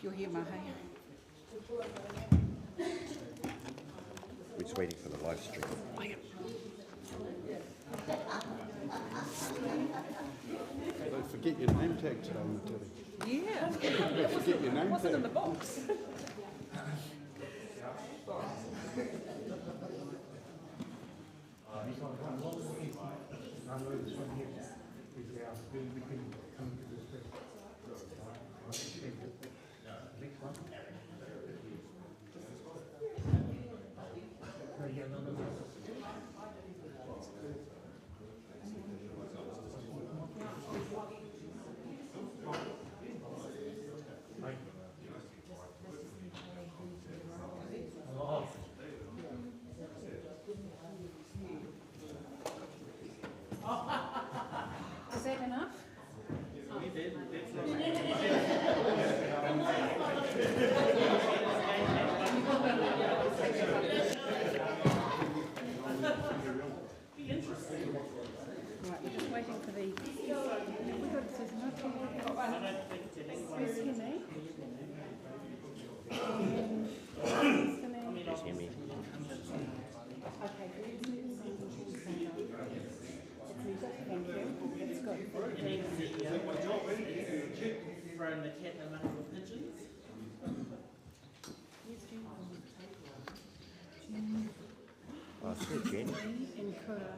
you're here, Mahe. We're just waiting for the live stream. Don't forget your name tag today, Materi. Yeah. Don't forget your name Wasn't in tag. the box. Is that enough? Right, we're just waiting for the... Where's your name? Just hear me. Okay, thank you. That's good. Throwing the cat among the pigeons. Oh, it's Jen. In Kura.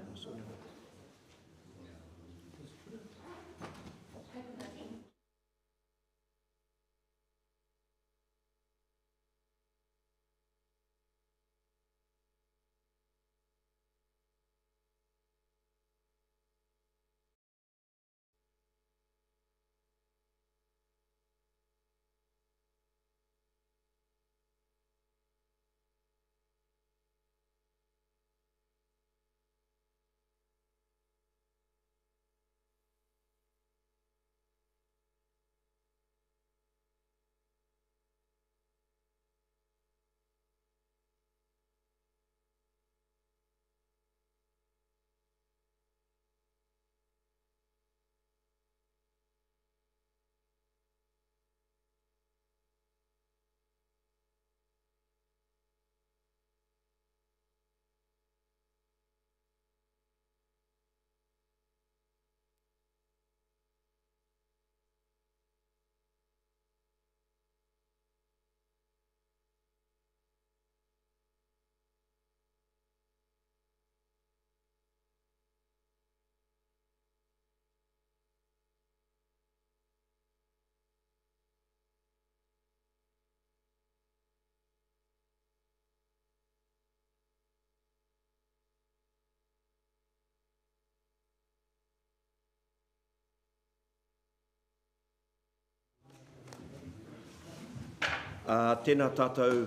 Tēnā tātou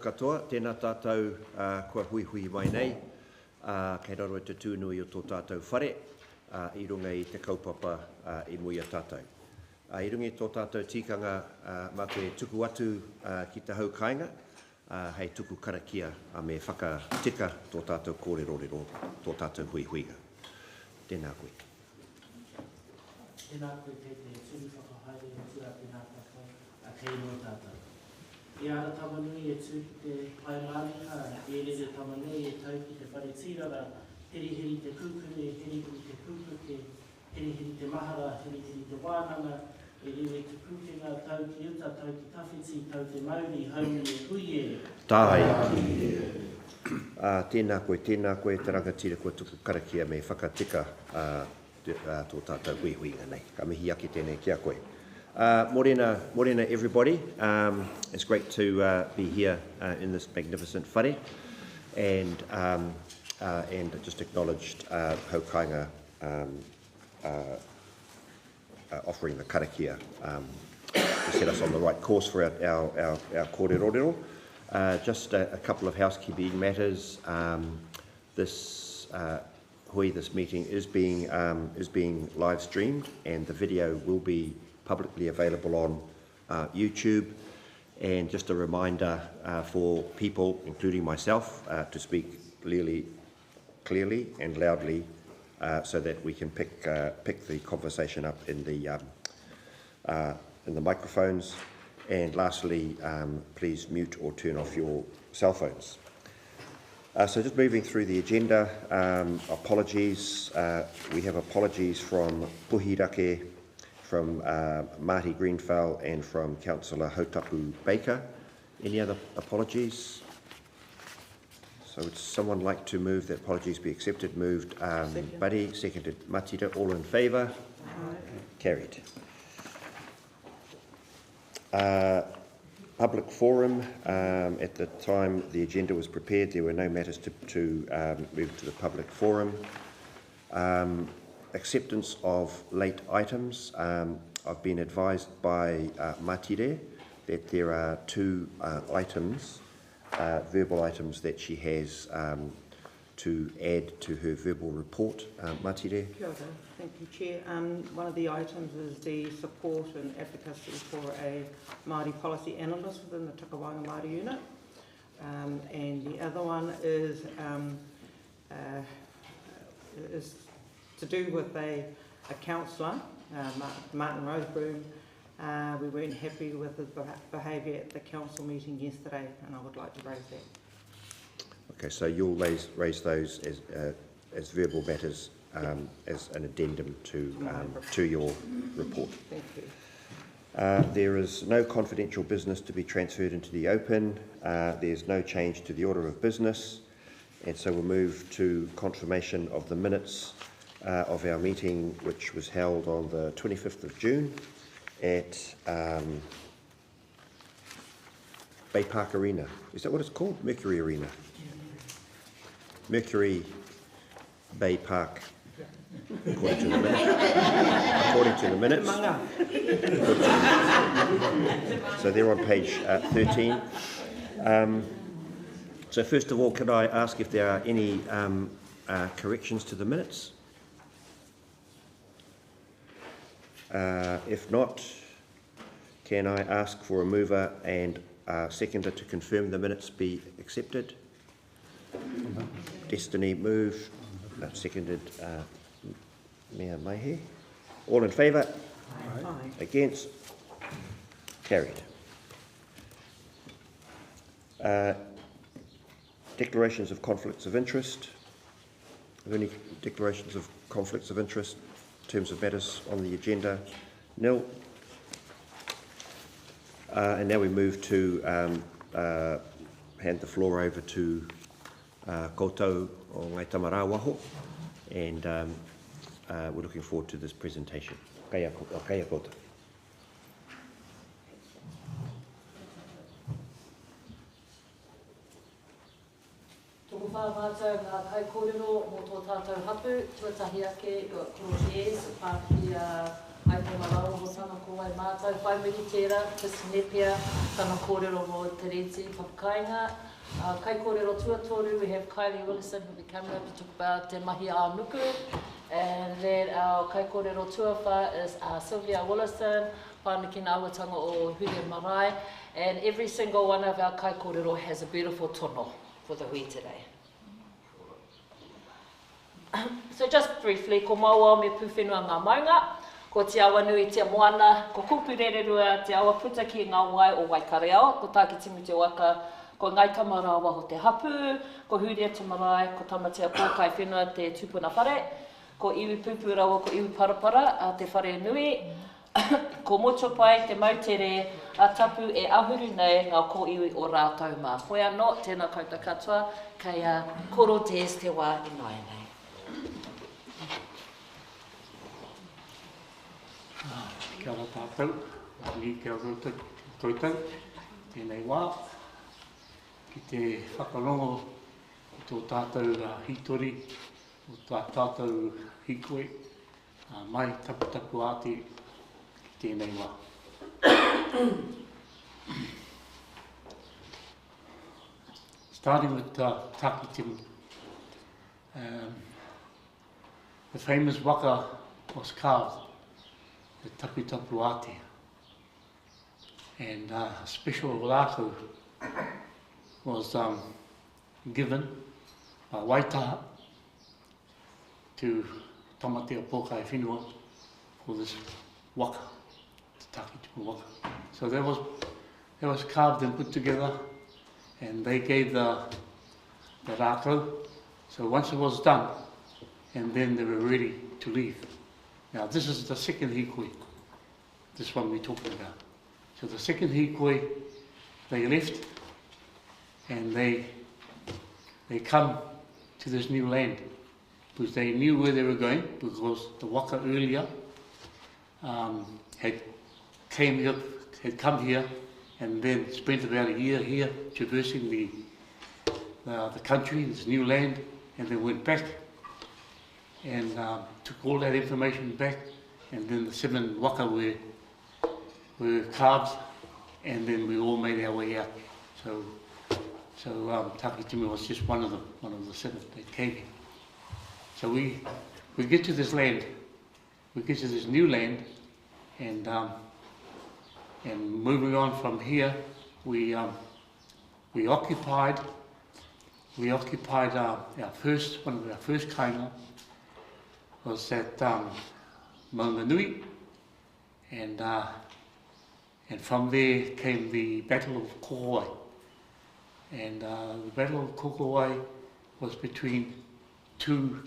katoa, tēnā tātou kua hui hui mai nei, kei raro e te tūnui o tō tātou whare, I runga I te kaupapa I muia tātou. I runga I tō tātou tikanga mā koe tuku atu ki te hau kāinga, hei tuku karakia a me whakatika tō tātou kōrero, tō tātou hui huiga. Tēnā koe. Tēnā koe te tūru whakahaere o tua tēnā tātou a kei no tātou. I ara tamanui e tū ki te paimāringa, e rere tamanui e tau ki te whare tīrara, heri te kūkune, heri te kūpuke, heri te mahara, heri te wānanga, e rere te kūkinga, tau ki uta, tau ki tawhiti, tau te mauri, hauri e hui e. Tāi ki tēnā koe, te rangatira kua tuku karakia me whakatika tō tātou hui huinga nei. Ka mihi ake tēnei kia koe. Morena everybody. It's great to be here in this magnificent whare and just acknowledged Hau Kāinga offering the karakia to set us on the right course for our kōrero. Just a couple of housekeeping matters. This meeting is being live streamed, and the video will be publicly available on YouTube. And just a reminder for people, including myself, to speak clearly and loudly, so that we can pick the conversation up in the microphones. And lastly, please mute or turn off your cell phones. So just moving through the agenda, apologies. We have apologies from Puhirake, from Marty Greenfell, and from Councillor Hautapu Baker. Any other apologies? So would someone like to move that apologies be accepted? Moved Buddy, seconded Matida. All in favour? Carried. Public forum. At the time the agenda was prepared, there were no matters to move to the public forum. Acceptance of late items. I've been advised by Matire that there are 2 items, verbal items, that she has to add to her verbal report. Matire. Kia ora. Thank you, Chair. One of the items is the support and advocacy for a Māori policy analyst within the Takawanga Māori unit. And the other one is to do with a councillor, Martin Rosebroom. We weren't happy with his behaviour at the council meeting yesterday, and I would like to raise that. Okay, so you'll raise those as verbal matters, as an addendum to your report. Thank you. There is no confidential business to be transferred into the open. There's no change to the order of business, and so we'll move to confirmation of the minutes of our meeting, which was held on the 25th of June at Bay Park Arena. Is that what it's called? Mercury Arena. Mercury Bay Park, according to the minutes. According to the minutes. So they're on page 13. So first of all, can I ask if there are any corrections to the minutes? If not, can I ask for a mover and seconder to confirm the minutes be accepted? Destiny moved, seconded Mea Maihe. All in favour? Aye. Against? Carried. Declarations of conflicts of interest. Are there any declarations of conflicts of interest in terms of matters on the agenda? Nil. And now we move to hand the floor over to koutou o Ngai Tamara Waho, and we're looking forward to this presentation. Kaya koutou. Tōku whāmātau ngā kai kōrero mō tō tātou hapu, tuatahi ake i Krozies, pāki Aitonga Rau, tana ko ai mātou, whai muri tērā, Tisinepia, tana kōrero mō Te Reti, Papakainga. Kai kōrero tuatoru, we have Kylie Willison who will be coming up to talk about Te Mahi a Nuku, and then our kai kōrero tuawha is Sylvia Willison, whanaki ngā awatanga o Hure Marae, and every single one of our kai kōrero has a beautiful tono for the hui today. So just briefly, ko maua me puwhenua ngā maunga, ko te awa nui te moana, ko kupurererua te awa puta ki ngā wai o Waikareo, ko tāki timu te waka, ko Ngai Tamara Waho te hapu, ko Huria te marae, ko tamatea pōkai whenua te tupuna whare, ko iwi pupurawa, ko iwi parapara, te whare nui, ko moto pai te mautere, a tapu e ahuru nei ngā ko iwi o rātou mā. Hoi anō, tēnā koutou katoa, kei koro tes te wā i mai nei. Kia ora tātou, ni kia ora tātou, tēnei wā, ki te whakarongo i tō tātou hitori, o tā tātou hikoe, mai tapu āti ki tēnei wā. Starting with Taki Timu, the famous waka was carved, the tapu āti, and a special rākau was given by Waitaha to tamatea pōkai whenua for this waka, the Taki Timu waka. So that was That was carved and put together, and they gave the rākau. So once it was done, and then they were ready to leave. Now this is the second hikoi, this one we're talking about. So the second hikoi, they left, and they come to this new land, because they knew where they were going, because the waka earlier had come here, and then spent about a year here traversing the country, this new land, and they went back and took all that information back, and then the 7 waka were carved, and then we all made our way out. So Takitimi was just one of the 7 that came here. So we get to this land, we get to this new land, and moving on from here, we occupied our first, one of our first kainga was at Maunga Nui, and from there came the Battle of Kokowai. And the Battle of Kokowai was between two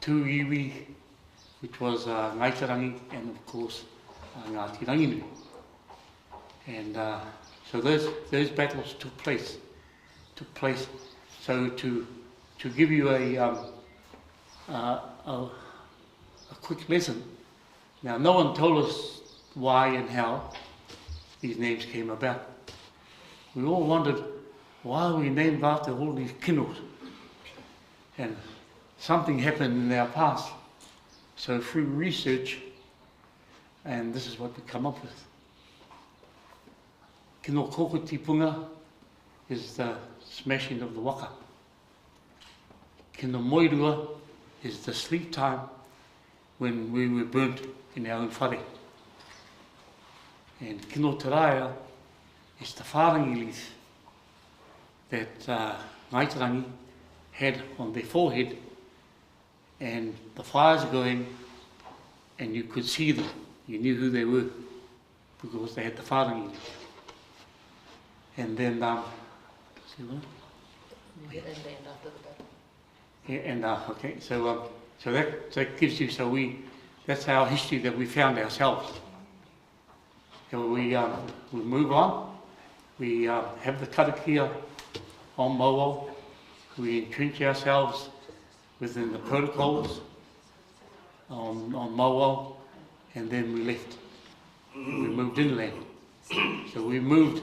iwi, which was Ngaitarangi and of course Ngāti Ranginui. And so those battles took place. So to give you a quick lesson, now no one told us why and how these names came about. We all wondered, why are we named after all these kinos? And something happened in our past. So through research, and this is what we come up with. Kino koko tipunga is the smashing of the waka. Kino moirua is the sleep time when we were burnt in our own whare. And kino taraia is the whārangi leaf that Ngaitarangi had on their forehead, and the fires going, and you could see them. You knew who they were because they had the whārangi leaf. And then, see what? Yeah, and okay, so that gives you, that's our history that we found ourselves. So we move on. We have the karakia on Mowo. We entrench ourselves within the protocols on Mowo, and then we left. We moved inland. So we moved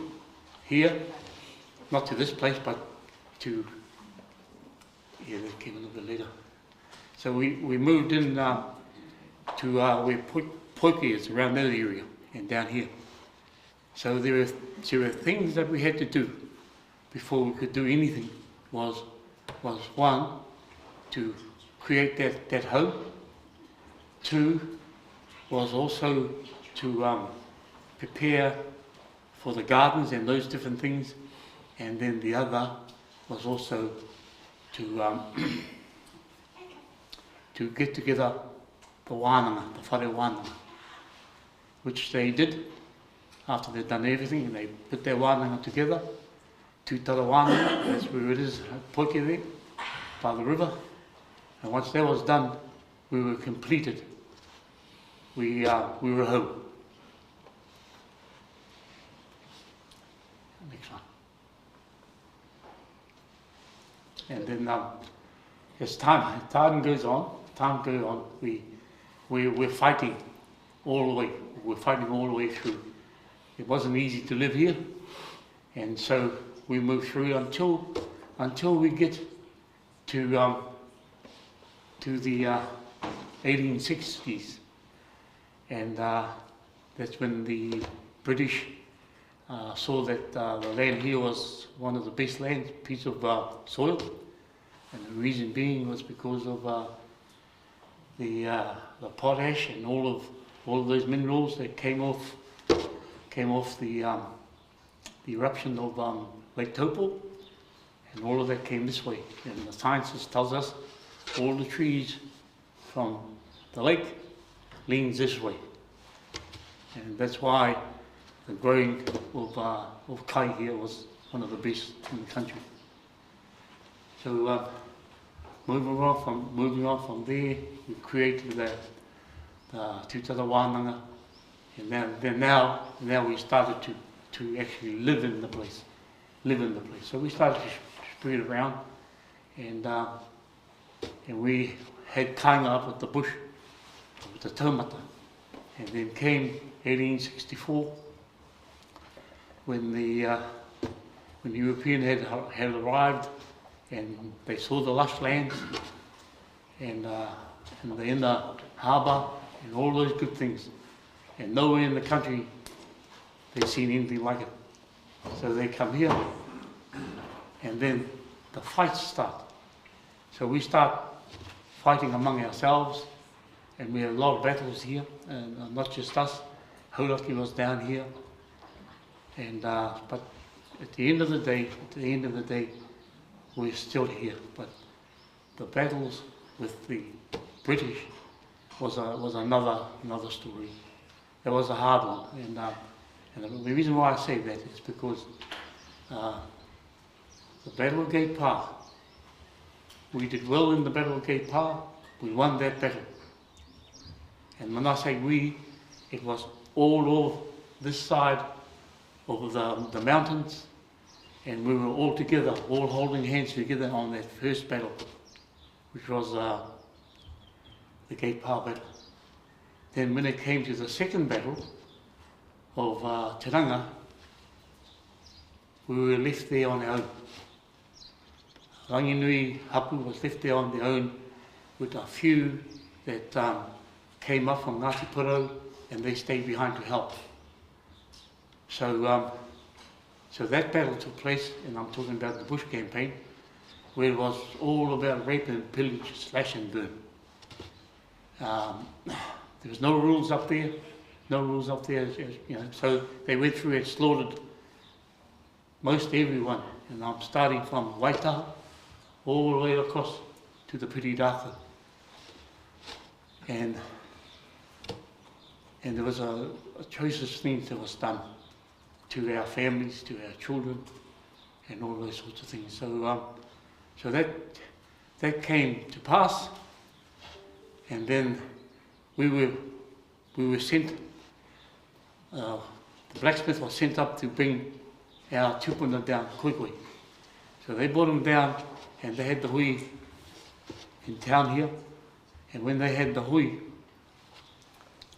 here, not to this place, but to, yeah, that came a little bit later. So we moved in to where Poike is, around that area, and down here. So there were things that we had to do before we could do anything. Was one, to create that home. 2 was also to prepare for the gardens and those different things, and then the other was also to to get together the wānanga, the whare wānanga, which they did after they'd done everything, and they put their wānanga together. Tūtara wānanga, that's where it is, Poike there, by the river. And once that was done, we were completed. We were home. Next one. And then as time goes on, we're fighting all the way. We're fighting all the way through. It wasn't easy to live here, and so we move through until we get to the 1860s, and that's when the British saw that the land here was one of the best lands, piece of soil, and the reason being was because of the potash and all of those minerals that came off the eruption of Lake Taupo, and all of that came this way. And the scientists tells us all the trees from the lake leans this way, and that's why the growing of kai here was one of the best in the country. So moving on from there, we created the Tangata Whenua, and now we started to actually live in the place. So we started to spread around, and we had kāinga up at the bush, with the taumata. And then came 1864, when the European had arrived, and they saw the lush lands, and the inner harbour, and all those good things. And nowhere in the country they'd seen anything like it. So they come here, and then the fights start. So we start fighting among ourselves, and we had a lot of battles here, and not just us. Hauraki was down here, and but at the end of the day, we're still here. But the battles with the British was another story. It was a hard one, and the reason why I say that is because the Battle of Gay Pa, we did well in the Battle of Gay Pa. We won that battle. And when I say we, it was all of this side of the mountains, and we were all together, all holding hands together on that first battle, which was the Gay Pa battle. Then when it came to the second battle of Te Ranga, we were left there on our own. Ranginui Hapu was left there on their own with a few that came up from Ngāti Porou, and they stayed behind to help. So that battle took place, and I'm talking about the Bush campaign, where it was all about rape and pillage, slash and burn. There was no rules up there, you know, so they went through and slaughtered most everyone. And I'm starting from Waitaha all the way across to the Piridaka. And there was a choicest thing that was done to our families, to our children, and all those sorts of things. So that came to pass, and then we were sent. The blacksmith was sent up to bring our tupuna down, Koikoi. So they brought him down, and they had the hui in town here. And when they had the hui,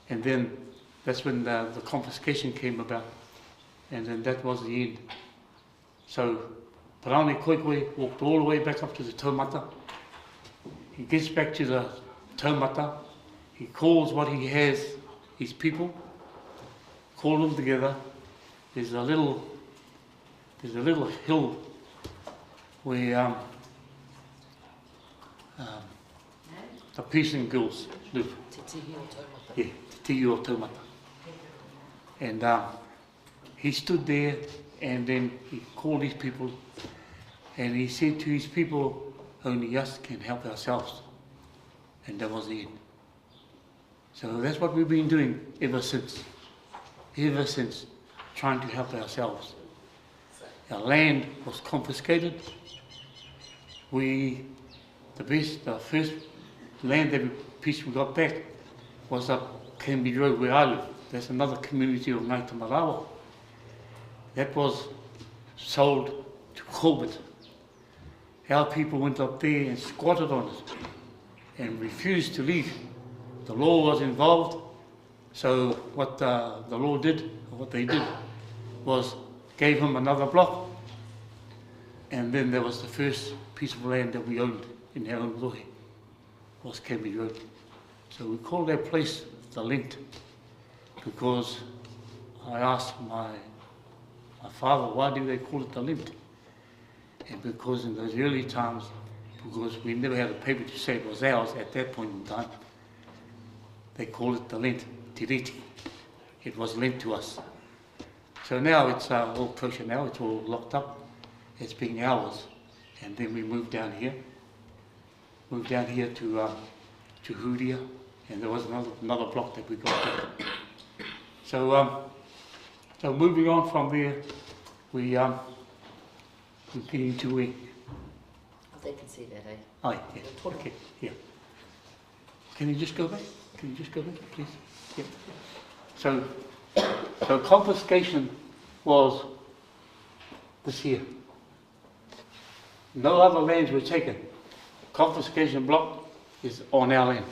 and then that's when the confiscation came about, and then that was the end. So Parane Koikoi walked all the way back up to the taumata. He gets back to the taumata. He calls what he has, his people, call them together. There's a little hill where the peasant girls live. Yeah, Te Tihi o Taumata. And he stood there, and then he called his people, and he said to his people, only us can help ourselves. And that was the end. So that's what we've been doing ever since, trying to help ourselves. Our land was confiscated. The first land piece we got back was up Cambridge Road where I live. That's another community of Ngāi Tamarawa. That was sold to Corbett. Our people went up there and squatted on it and refused to leave. The law was involved, so what the law did, or what they did, was gave him another block, and then there was the first piece of land that we owned in our own lohi, was Cambridge Road. So we called that place the Lent, because I asked my father, why do they call it the Lent? And because in those early times, because we never had a paper to say it was ours at that point in time, they called it the Lent, Te Reti. It was lent to us. So now it's all kosher now, it's all locked up. It's being ours. And then we moved down here. Moved down here to Huria, and there was another block that we got there. So So moving on from there, we're getting to where? They can see that, eh? Oh, yeah, okay, yeah. Can you just go back? Can you just go back, please? Yeah. So confiscation was this here. No other lands were taken. Confiscation block is on our land.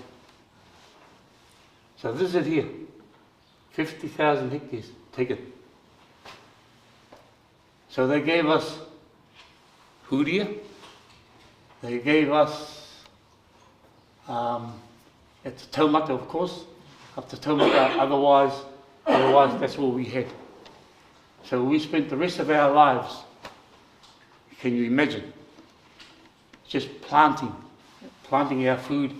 So this is here. 50,000 hectares taken. So they gave us Huria. They gave us at the Taumata, of course, up to Taumata, otherwise that's all we had. So we spent the rest of our lives, can you imagine, just planting our food,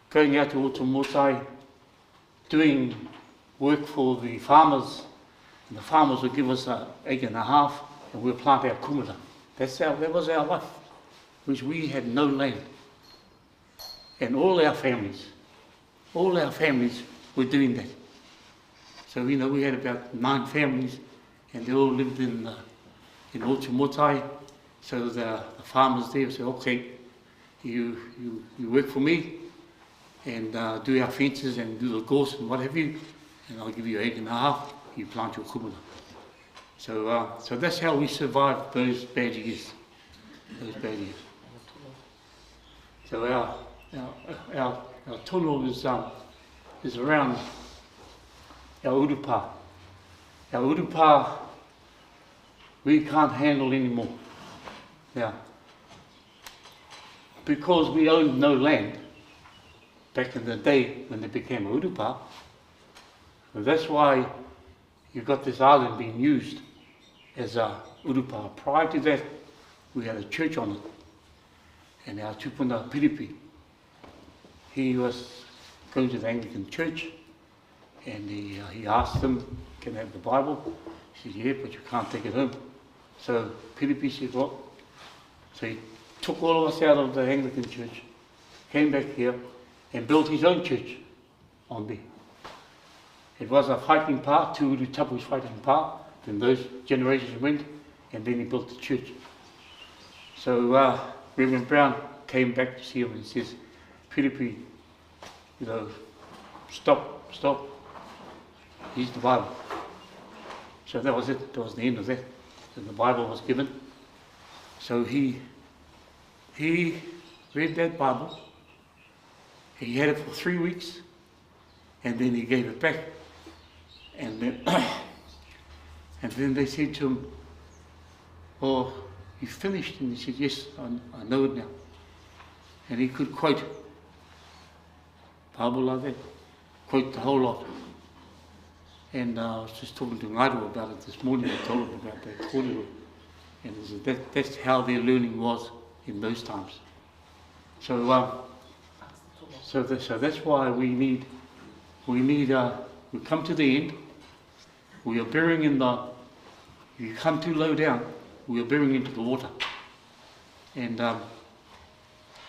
going out to Otomotai, doing work for the farmers, and the farmers would give us an acre and a half, and we'd plant our kumara. That was our life, which we had no land. And all our families were doing that. So, you know, we had about 9 families, and they all lived in Otomotai. So the farmers there said, okay, you work for me, and do our fences and do the gorse and what have you, and I'll give you an acre and a half, you plant your kumara. So that's how we survived those bad years. So our tono is around our urupa. Our urupa we can't handle anymore. Now, because we owned no land back in the day when they became a urupa, that's why you've got this island being used as a urupa. Prior to that, we had a church on it, and our tupuna Piripi, he was going to the Anglican church, and he asked them, can I have the Bible? He said, yeah, but you can't take it home. So Piripi said, what? So he took all of us out of the Anglican church, came back here, and built his own church on there. It was a fighting part, two Uru Tapu's fighting part, then those generations went, and then he built the church. So Reverend Brown came back to see him and says, Piripi, you know, stop, here's the Bible. So that was it, that was the end of that. And the Bible was given. So he read that Bible, he had it for 3 weeks, and then he gave it back. And then they said to him, oh, you finished? And he said, yes, I know it now. And he could quote Bible like that, quote the whole lot. And I was just talking to Ngairu about it this morning. I told him about that kōrero. And he said that's how their learning was in those times. So that's why we come to the end. We are burying you come too low down, we are burying into the water. And the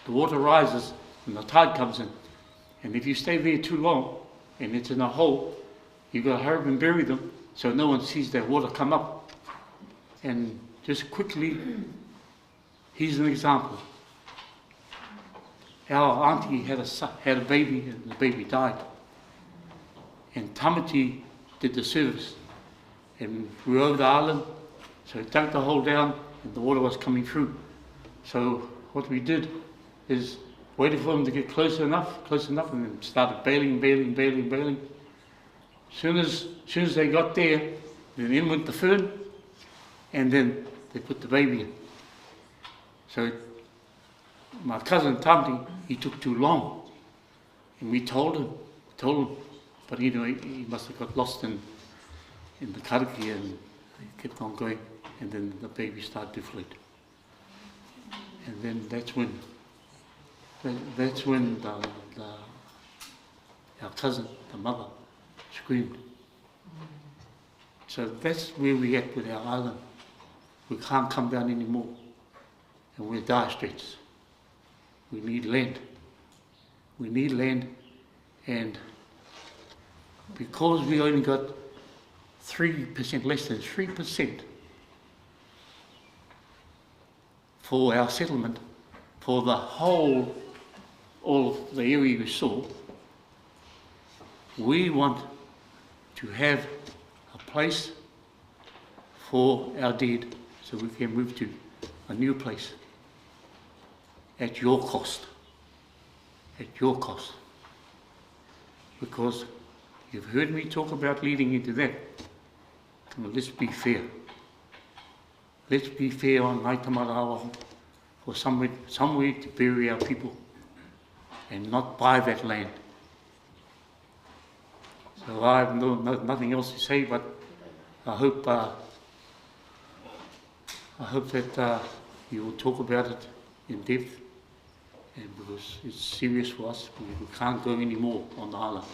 water rises and the tide comes in. And if you stay there too long and it's in a hole, you've got to hurry up and bury them so no one sees that water come up. And just quickly, here's an example. Our auntie had a baby, and the baby died. And Tamati did the service. And we were over the island, so he dug the hole down, and the water was coming through. So what we did is waited for them to get close enough, and then started bailing. As soon as they got there, then in went the fern, and then they put the baby in. So my cousin Tamti, he took too long, and we told him, but you know, he must have got lost in the kariki, and he kept on going, and then the baby started to float. And then that's when our cousin, the mother, screamed. So that's where we at with our island. We can't come down anymore, and we're dire straits. We need land. And because we only got 3%, less than 3% for our settlement, for the whole, all of the area we saw. We want to have a place for our dead so we can move to a new place at your cost. At your cost. Because you've heard me talk about leading into that. Well, let's be fair. Let's be fair on Ngāi Tamarawa for somewhere to bury our people and not buy that land. So I have nothing else to say, but I hope that you will talk about it in depth, and because it's serious for us, we can't go any more on the island.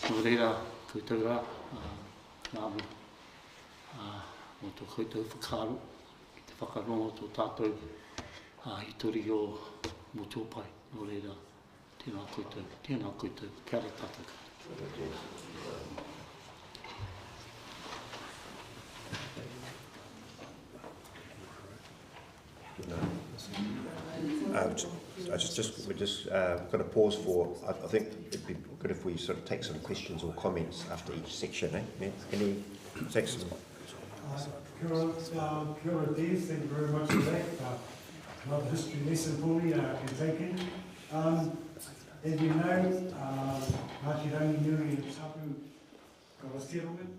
Nō reira, koutou rā, ngā mo, mō tō koutou whakaro, ki te whakarongo tō tātou hitori o mō tōpai. Nō reira, tēnā koutou, kia ora tātou. We're just got to pause for. I think it'd be good if we sort of take some questions or comments after each section. Any sections? Kia ora, Dave, thank you very much for that. Another history lesson for me and taken. As you know, Ngāti Ranginui and Tapu got a settlement.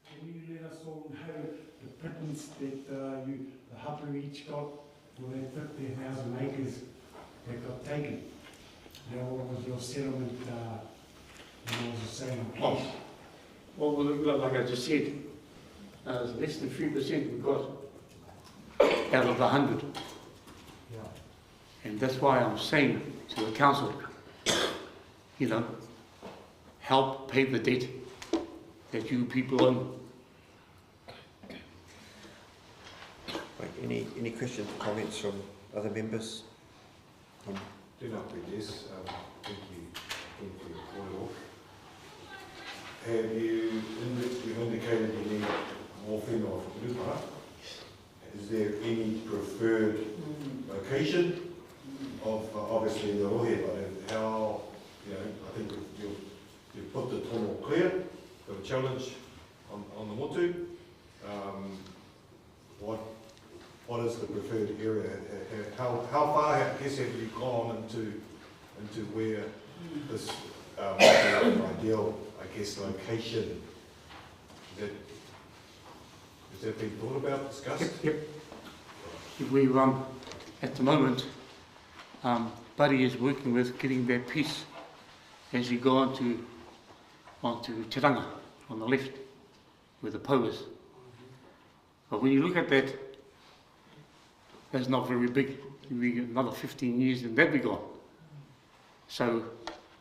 Can you let us all know the pittance that the hapu each got for that 15,000 acres that got taken? Now, what was your settlement when I was saying? Well, like I just said, less than 3% we got out of the 100. Yeah. And that's why I'm saying to the council, help pay the debt that you people owe. Right, any questions or comments from other members? Do not be this. Thank you for your call. Have you've indicated you need more whenua for Lupa? Is there any preferred location of obviously the rohe, but how, I think you've put the tono clear, got a challenge on the motu. What is the preferred area? How far, I guess, have you gone into where this ideal, I guess, location? Has that been thought about, discussed? Yep. We at the moment, Buddy is working with getting that piece as you go onto Te Ranga on the left, where the po is. But when you look at that, that's not very big. We get another 15 years and that'll be gone. So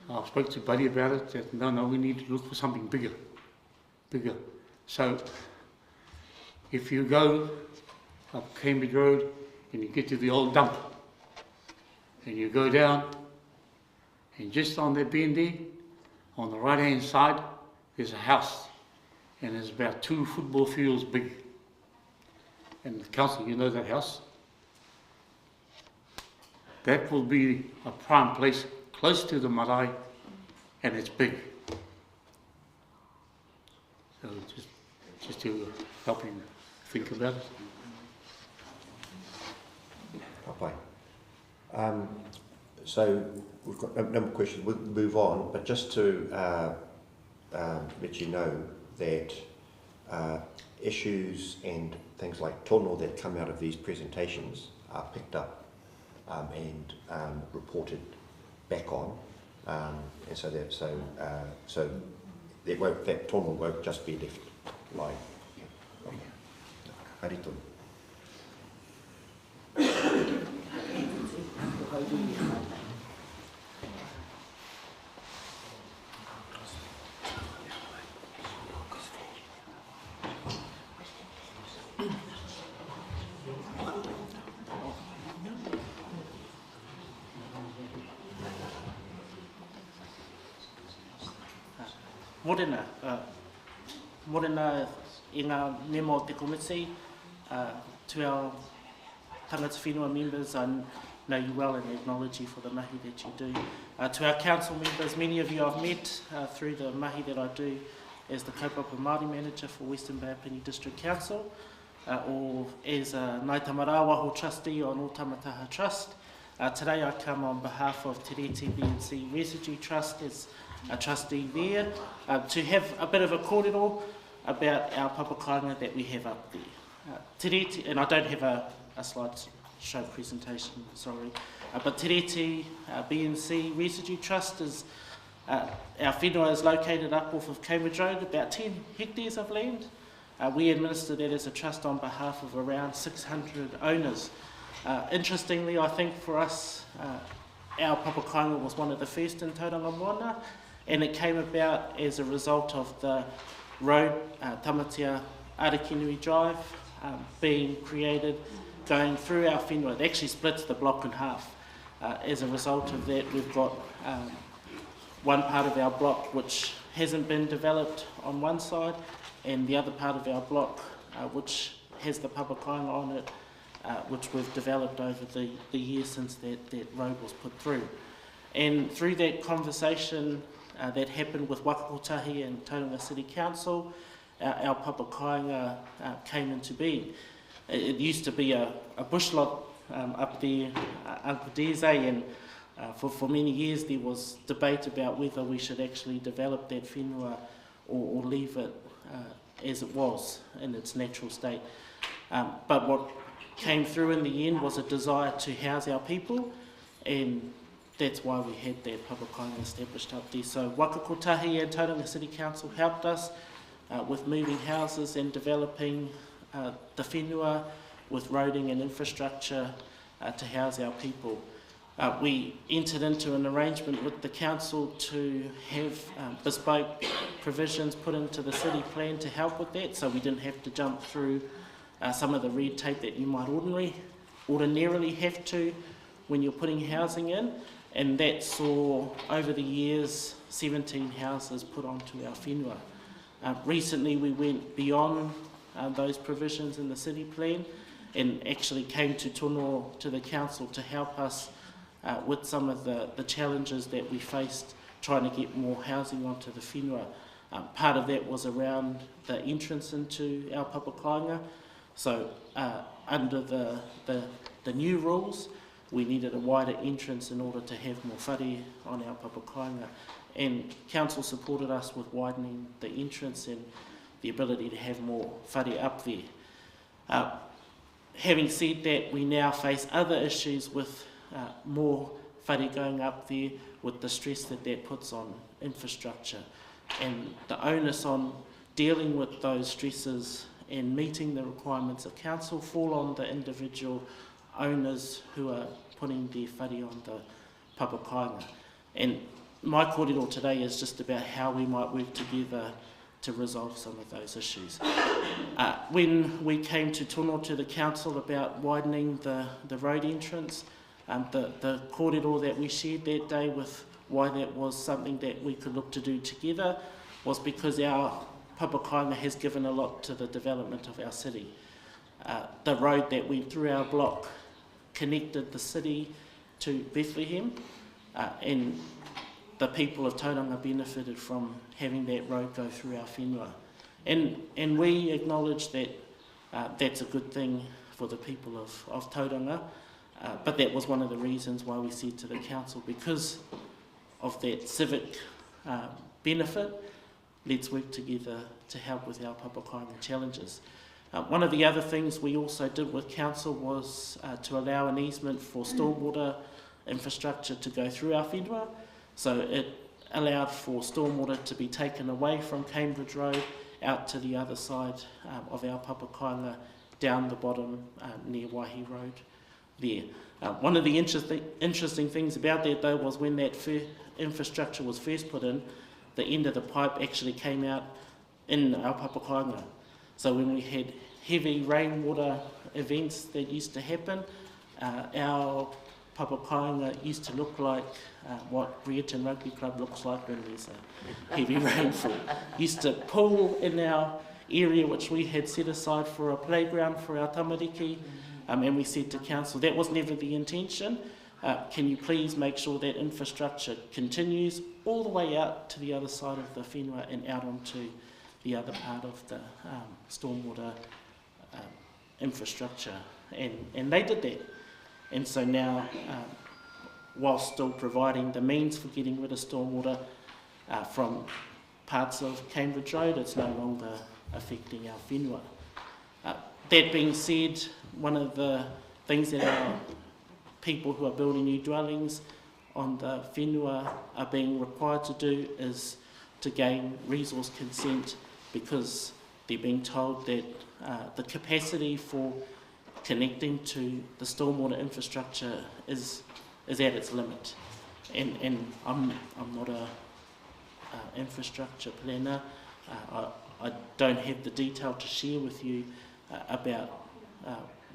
I spoke to Buddy about it, that no, we need to look for something bigger. So if you go up Cambridge Road and you get to the old dump, and you go down, and just on that bend there, on the right hand side, there's a house, and it's about 2 football fields big. And the council, you know that house? That will be a prime place close to the marae, and it's big. So just to help you think about it. Okay. So we've got no more questions. We'll move on, but just to let you know that issues and things like tono that come out of these presentations are picked up and reported back on, and so that that tono won't just be left lying. Ariton. Morena, morena i ngā mema o te komiti, to our Tangata Whenua members, I know you well and acknowledge you for the mahi that you do. To our council members, many of you I've met through the mahi that I do as the Kaupapa Māori Manager for Western Bay Epini District Council, or as a Ngāi Tamarawaho trustee on O Tamataha Trust. Today I come on behalf of Te Reti BNC Residue Trust as a trustee there, to have a bit of a kōrero about our papakainga that we have up there. Te Reti, and I don't have a slideshow presentation, sorry, but Te Reti BNC Residue Trust is, our whenua is located up off of Cambridge Road, about 10 hectares of land. We administer that as a trust on behalf of around 600 owners. Interestingly, I think for us, our papakainga was one of the first in Tauranga Moana, and it came about as a result of the road, Tamatea Arakinui Drive, being created, going through our whenua. It actually splits the block in half. As a result of that, we've got one part of our block which hasn't been developed on one side, and the other part of our block which has the papakainga on it, which we've developed over the years since that road was put through. And through that conversation that happened with Wakakotahi and Tauranga City Council, our papakainga came into being. It used to be a bush lot up there, Uncle Deze, and for many years there was debate about whether we should actually develop that whenua or leave it as it was in its natural state. But what came through in the end was a desire to house our people, and that's why we had that papakainga established up there. So Wakakotahi and Tauranga City Council helped us with moving houses and developing the whenua with roading and infrastructure to house our people. We entered into an arrangement with the council to have bespoke provisions put into the city plan to help with that, so we didn't have to jump through some of the red tape that you might ordinarily have to when you're putting housing in, and that saw over the years 17 houses put onto our whenua. Recently we went beyond those provisions in the city plan and actually came to tono to the council to help us with some of the challenges that we faced trying to get more housing onto the whenua. Part of that was around the entrance into our papakainga. So under the new rules, we needed a wider entrance in order to have more whare on our papakainga. And council supported us with widening the entrance and the ability to have more whare up there. Having said that, we now face other issues with more whare going up there, with the stress that puts on infrastructure. And the onus on dealing with those stresses and meeting the requirements of council fall on the individual owners who are putting their whare on the papakainga. And my kōrero today is just about how we might work together to resolve some of those issues. When we came to tono to the council about widening the road entrance, the kōrero that we shared that day with why that was something that we could look to do together was because our papakainga has given a lot to the development of our city. The road that went through our block connected the city to Bethlehem, and the people of Tauranga benefited from having that road go through our whenua. And we acknowledge that that's a good thing for the people of Tauranga, but that was one of the reasons why we said to the council, because of that civic benefit, let's work together to help with our papakainga challenges. One of the other things we also did with council was to allow an easement for stormwater infrastructure to go through our whenua. So it allowed for stormwater to be taken away from Cambridge Road out to the other side of our papakainga, down the bottom near Waihi Road there. One of the interesting things about that though was when that infrastructure was first put in, the end of the pipe actually came out in our papakainga. So when we had heavy rainwater events that used to happen, our Papakainga used to look like what Brereton Rugby Club looks like when there's a heavy rainfall. Used to pool in our area which we had set aside for a playground for our tamariki, and we said to council that was never the intention. Can you please make sure that infrastructure continues all the way out to the other side of the whenua and out onto the other part of the stormwater infrastructure, and they did that. And so now, while still providing the means for getting rid of stormwater from parts of Cambridge Road, it's no longer affecting our whenua. That being said, one of the things that our people who are building new dwellings on the whenua are being required to do is to gain resource consent, because they're being told that the capacity for connecting to the stormwater infrastructure is at its limit. And I'm not a infrastructure planner. I don't have the detail to share with you about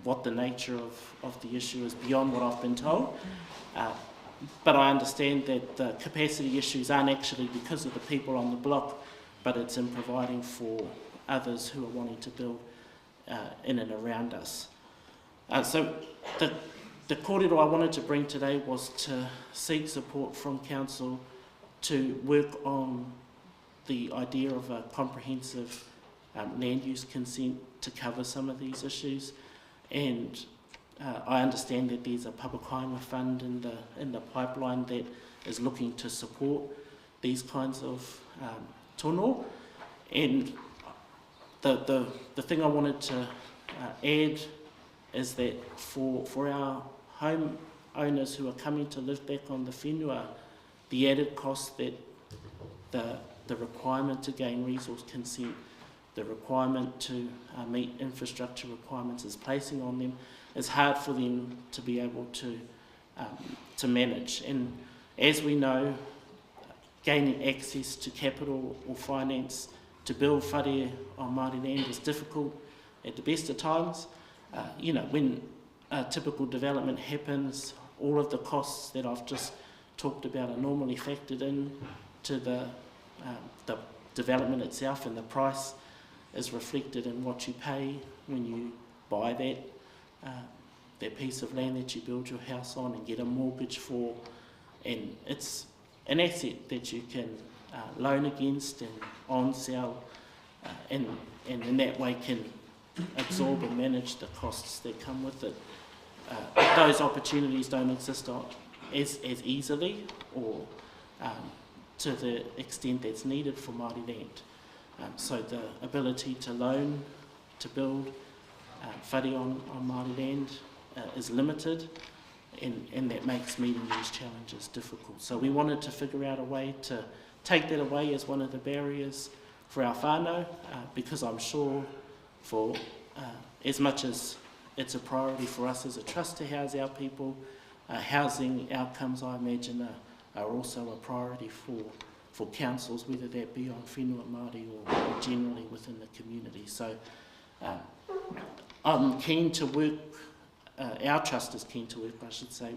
what the nature of the issue is beyond what I've been told. But I understand that the capacity issues aren't actually because of the people on the block, but it's in providing for others who are wanting to build in and around us. So the kōrero I wanted to bring today was to seek support from council to work on the idea of a comprehensive land use consent to cover some of these issues. And I understand that there's a Papakainga fund in the pipeline that is looking to support these kinds of tono. And the thing I wanted to add is that for our home owners who are coming to live back on the whenua, the added cost that the requirement to gain resource consent, the requirement to meet infrastructure requirements is placing on them is hard for them to be able to manage. And as we know, gaining access to capital or finance to build whare on Māori land is difficult at the best of times. When a typical development happens, all of the costs that I've just talked about are normally factored in to the development itself, and the price is reflected in what you pay when you buy that piece of land that you build your house on and get a mortgage for, and it's an asset that you can loan against and on sell, and in that way can absorb and manage the costs that come with it. Those opportunities don't exist as easily or to the extent that's needed for Māori land. So the ability to loan, to build whare on Māori land is limited, and that makes meeting these challenges difficult. So we wanted to figure out a way to take that away as one of the barriers for our whānau, because I'm sure for as much as it's a priority for us as a trust to house our people, housing outcomes, I imagine, are also a priority for councils, whether that be on whenua Māori or generally within the community. So I'm keen to work, our trust is keen to work, I should say,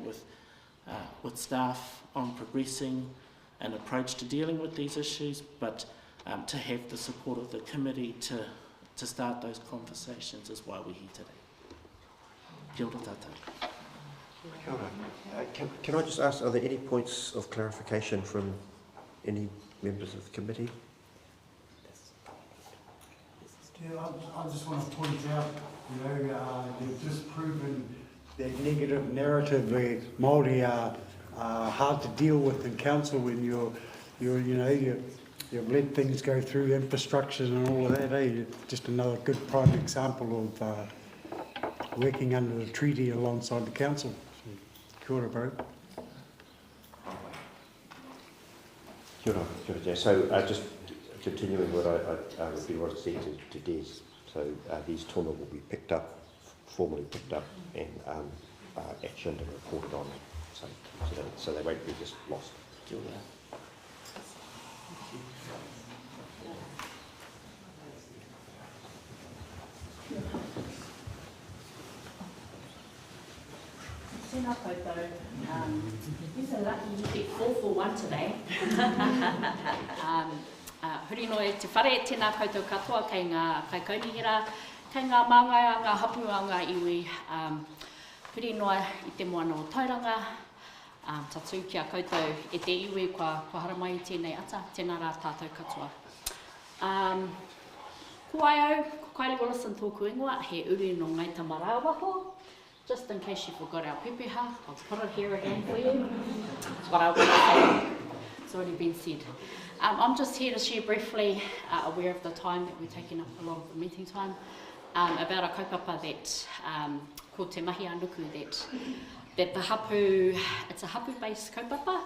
with staff on progressing an approach to dealing with these issues, but to have the support of the committee to start those conversations is why we're here today. Kia ora tātou. Kia ora. Can I just ask, are there any points of clarification from any members of the committee? Yeah, I just want to point out, you've just proven that negative narrative where Māori are hard to deal with in council when you've let things go through infrastructures and all of that. Just another good prime example of working under the treaty alongside the council. So, kia ora, bro. Kia ora, kia ora. So just continuing what I repeat what I said to Des. So these tono will be picked up, formally picked up, and actioned and reported on. So they won't be just lost. Kia ora. Tēnā koutou. You're so lucky you get 4 for 1 today. Huri no e te whare, tēnā koutou katoa kei ngā kaikaunihira, kei ngā māngai, ngā hapu a ngā iwi. Huri noa i te moana o tauranga, tatu kia koutou e te iwi kua haramai i tēnei ata, tēnā rā tātou katoa. Ko ai au, ko Kairi Willison tōku ingoa, he uri no ngai tamarau waho. Just in case you forgot our pepeha, I'll put it here again for you. That's what I want to say. It's already been said. I'm just here to share briefly, aware of the time that we're taking up a lot of the meeting time, about a kaupapa that, ko te mahi anuku, that the hapu, it's a hapu-based kaupapa,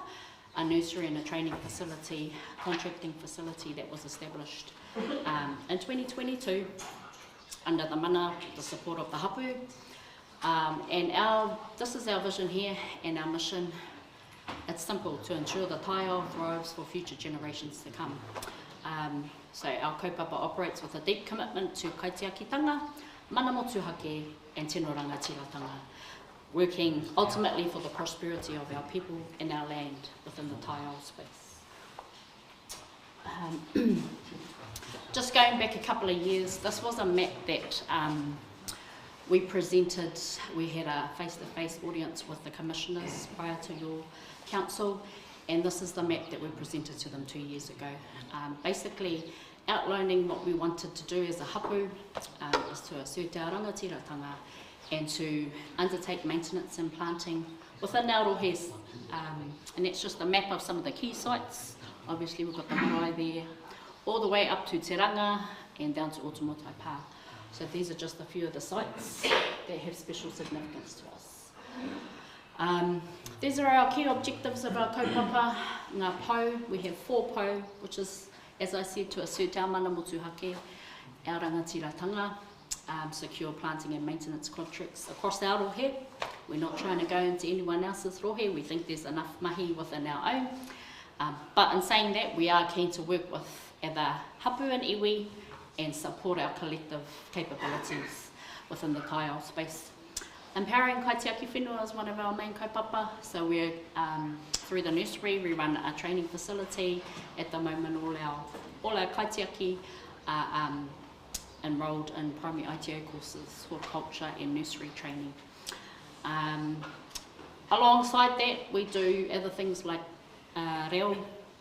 a nursery and a training facility, contracting facility that was established in 2022 under the mana, the support of the hapu. And this is our vision here and our mission. It's simple, to ensure the taiao thrives for future generations to come. So our kaupapa operates with a deep commitment to kaitiakitanga, mana motuhake and tino rangatiratanga, working ultimately for the prosperity of our people and our land within the taiao space. Just going back a couple of years, this was a map that we presented. We had a face-to-face audience with the commissioners prior to your council, and this is the map that we presented to them 2 years ago. Basically outlining what we wanted to do as a hapu is to assert our rangatiratanga and to undertake maintenance and planting within our rohes. And that's just a map of some of the key sites. Obviously we've got the marae there, all the way up to Te Ranga and down to Otomotai Pā. So these are just a few of the sites that have special significance to us. These are our key objectives of our kaupapa. Ngā pou, we have 4 pou, which is, as I said, to assert our mana motuhake, our rangatiratanga, secure planting and maintenance contracts across our rohe. We're not trying to go into anyone else's rohe. We think there's enough mahi within our own. But in saying that, we are keen to work with other hapu and iwi and support our collective capabilities within the taiao space. Empowering kaitiaki whenua is one of our main kaupapa, so we're, through the nursery, we run a training facility. At the moment, all our kaitiaki are enrolled in primary ITO courses, horticulture and nursery training. Alongside that, we do other things like reo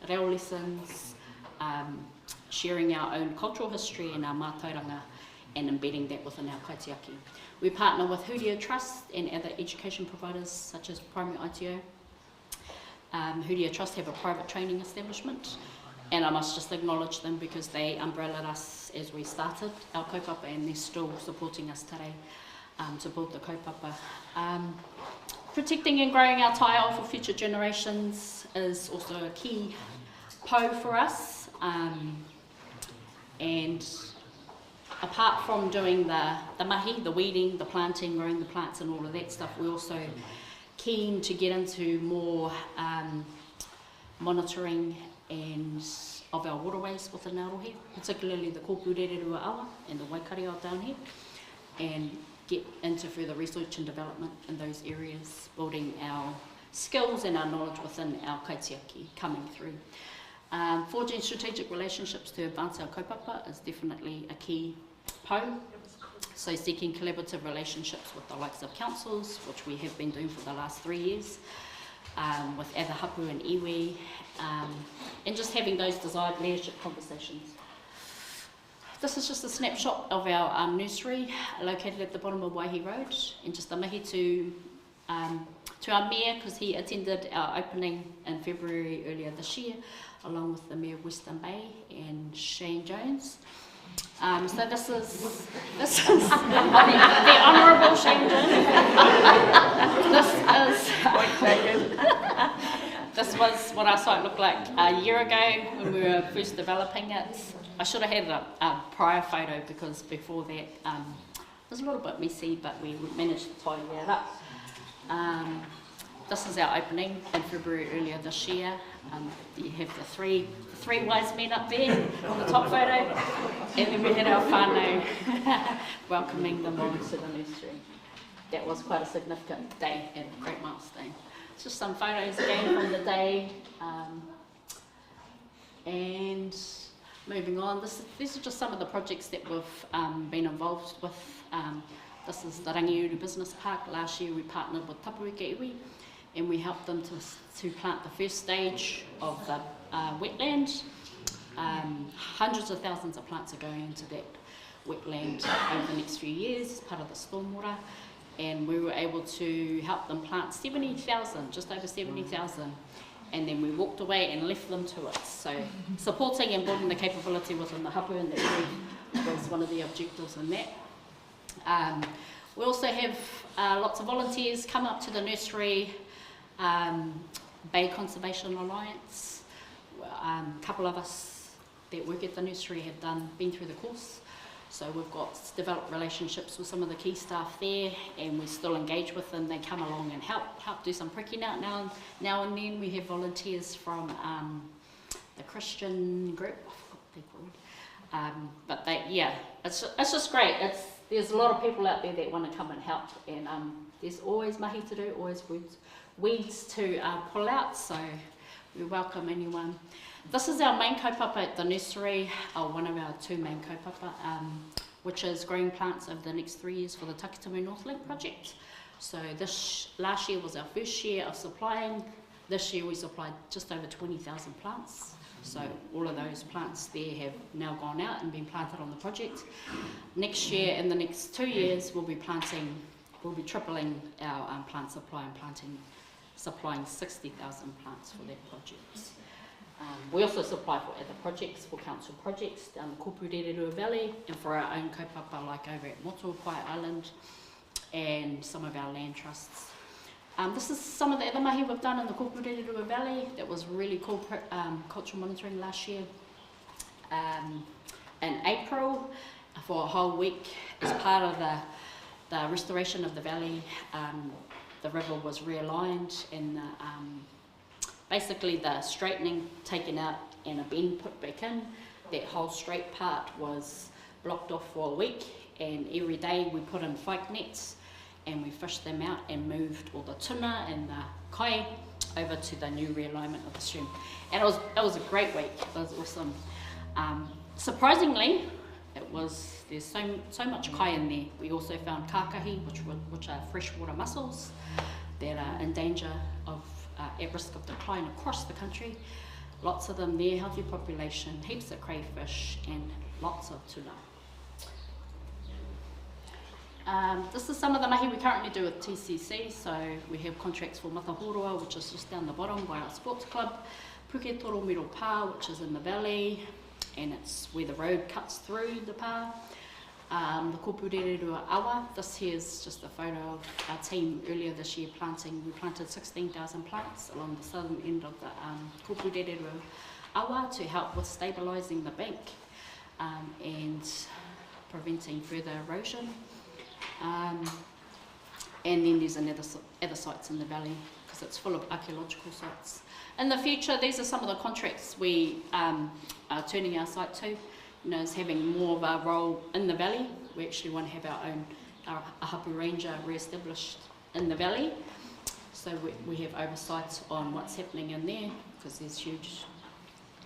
lessons, sharing our own cultural history and our mātauranga and embedding that within our kaitiaki. We partner with Huria Trust and other education providers such as Primary ITO. Huria Trust have a private training establishment, and I must just acknowledge them because they umbrellaed us as we started our kaupapa, and they're still supporting us today to build the kaupapa. Protecting and growing our taiao for future generations is also a key pou for us. And apart from doing the mahi, the weeding, the planting, growing the plants and all of that stuff, we're also keen to get into more monitoring and of our waterways within our rohe, particularly the Kōpurererua awa and the Waikareao down here, and get into further research and development in those areas, building our skills and our knowledge within our kaitiaki coming through. Forging strategic relationships to advance our kaupapa is definitely a key pou. So seeking collaborative relationships with the likes of councils, which we have been doing for the last 3 years, with other hapu and iwi, and just having those desired leadership conversations. This is just a snapshot of our nursery located at the bottom of Waihi Road, and just a mihi to our mayor, because he attended our opening in February earlier this year, along with the Mayor of Western Bay and Shane Jones. So this is the Honourable Shane Jones. This was what our site looked like a year ago when we were first developing it. I should have had a prior photo because before that it was a little bit messy, but we managed to tidy that up. This is our opening in February earlier this year. You have the three wise men up there on the top photo, and then we had our whānau welcoming them on to the nursery. That was quite a significant day and a great milestone. just some photos again from the day. And moving on, these are just some of the projects that we've been involved with. This is the Rangiuru Business Park. Last year we partnered with Tapuike Iwi and we helped them to plant the first stage of the wetland. Hundreds of thousands of plants are going into that wetland over the next few years as part of the stormwater, and we were able to help them plant 70,000, just over 70,000, and then we walked away and left them to it. So supporting and building the capability within the hapu and the group was one of the objectives in that. We also have lots of volunteers come up to the nursery, Bay Conservation Alliance. A couple of us that work at the nursery have been through the course, so we've got developed relationships with some of the key staff there, and we still engage with them. They come along and help do some pricking out now and then. We have volunteers from the Christian group, I forgot what they're called, but it's just great. There's a lot of people out there that want to come and help, and there's always mahi to do, always weeds to pull out, so we welcome anyone. This is our main kaupapa at the nursery, one of our two main kaupapa, which is growing plants over the next 3 years for the Takitamu Northlink project. So last year was our first year of supplying. This year we supplied just over 20,000 plants. So all of those plants there have now gone out and been planted on the project. Next year, in the next 2 years, we'll be tripling our plant supply and supplying 60,000 plants for that project. We also supply for other projects, for council projects down the Kopurerua Valley, and for our own kaupapa like over at Motuapai Island and some of our land trusts. This is some of the other mahi we've done in the Kopurerua Valley. That was really cool cultural monitoring last year. In April, for a whole week, as part of the restoration of the valley, the river was realigned and basically the straightening taken out and a bend put back in. That whole straight part was blocked off for a week, and every day we put in fike nets and we fished them out and moved all the tuna and the kai over to the new realignment of the stream. And it was a great week. It was awesome. Surprisingly, there's so much kai in there. We also found kakahi, which are freshwater mussels that are in danger of at risk of decline across the country. Lots of them there, healthy population, heaps of crayfish, and lots of tuna. This is some of the mahi we currently do with TCC. So we have contracts for Matahorua, which is just down the bottom by our sports club, Puke Toro Miro Pa, which is in the valley, and it's where the road cuts through the pa. The Kopurerua Awa, this here is just a photo of our team earlier this year planting. We planted 16,000 plants along the southern end of the Kopurerua Awa to help with stabilising the bank and preventing further erosion. And then there's other sites in the valley because it's full of archaeological sites. In the future, these are some of the contracts we are turning our site to. Is having more of a role in the valley. We actually want to have our Ahapu Ranger re-established in the valley. So we have oversight on what's happening in there, because there's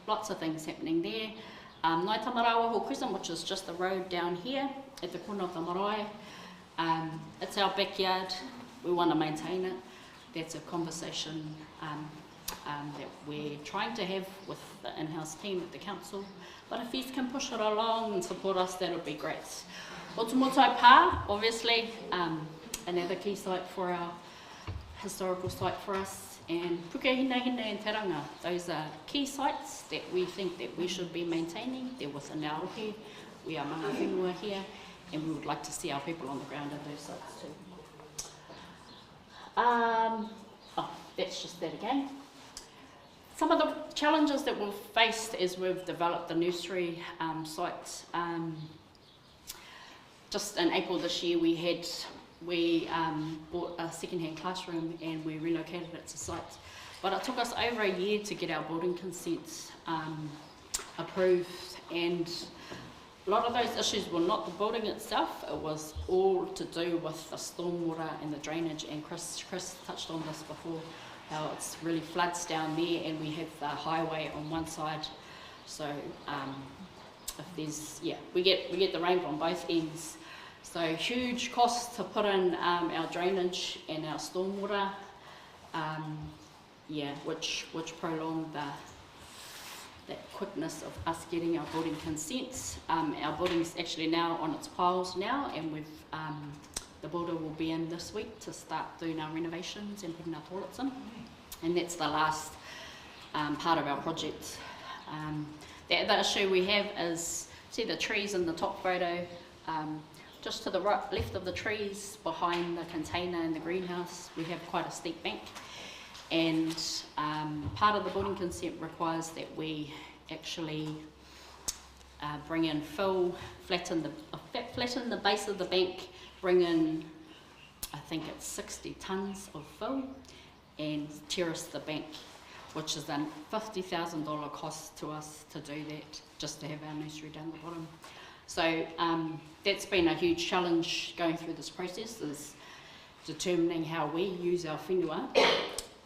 lots of things happening there. Nai Tamarawaho Crescent, which is just the road down here at the corner of the marae. It's our backyard. We want to maintain it. That's a conversation that we're trying to have with the in-house team at the council. But if you can push it along and support us, that would be great. Otumotai Pa, obviously, another key site for our historical site for us, and Pukehina Hina and Teranga. Those are key sites that we think that we should be maintaining. They're within our rohe. We are Manga Whenua here, and we would like to see our people on the ground in those sites too. That's just that again. Some of the challenges that we've faced as we've developed the nursery site. Just in April this year, we bought a second-hand classroom and we relocated it to site. But it took us over a year to get our building consents approved, and a lot of those issues were not the building itself. It was all to do with the stormwater and the drainage, and Chris touched on this before. how it's really floods down there, and we have the highway on one side. So if there's, we get the rain from both ends. So huge cost to put in our drainage and our stormwater, which prolonged that quickness of us getting our building consents. Our building's actually now on its piles now, and we've the builder will be in this week to start doing our renovations and putting our toilets in, and that's the last part of our project. The issue we have is, see the trees in the top photo, just to the left of the trees behind the container and the greenhouse, we have quite a steep bank, and part of the building consent requires that we actually bring in fill, flatten the base of the bank, bring in, I think it's 60 tonnes of fill, and terrace the bank, which is a $50,000 cost to us to do that, just to have our nursery down the bottom. So that's been a huge challenge going through this process, is determining how we use our whenua.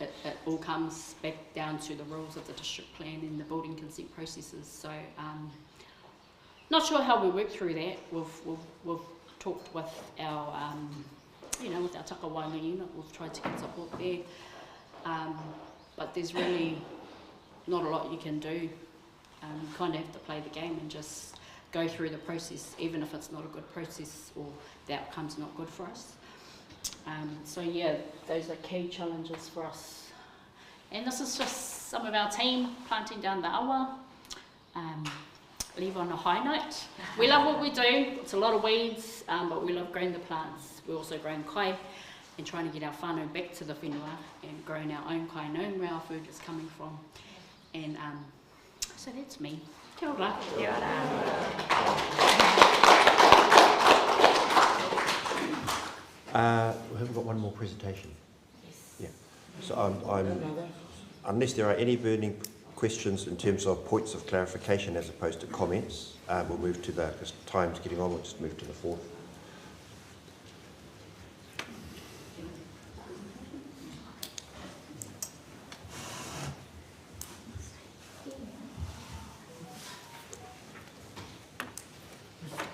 It all comes back down to the rules of the district plan and the building consent processes. So not sure how we work through that. We've talked with our, with our Takawainga unit. We've tried to get support there, but there's really not a lot you can do. You kind of have to play the game and just go through the process, even if it's not a good process or the outcome's not good for us. So those are key challenges for us. And this is just some of our team planting down the awa. Leave on a high note. We love what we do. It's a lot of weeds, but we love growing the plants. We're also growing kai and trying to get our whānau back to the whenua and growing our own kai, knowing where our food is coming from. And so that's me. Kia ora. Kia ora. We've got one more presentation. Yes. Yeah. So unless there are any burning questions in terms of points of clarification as opposed to comments, we'll move to because time's getting on, we'll just move to the fourth.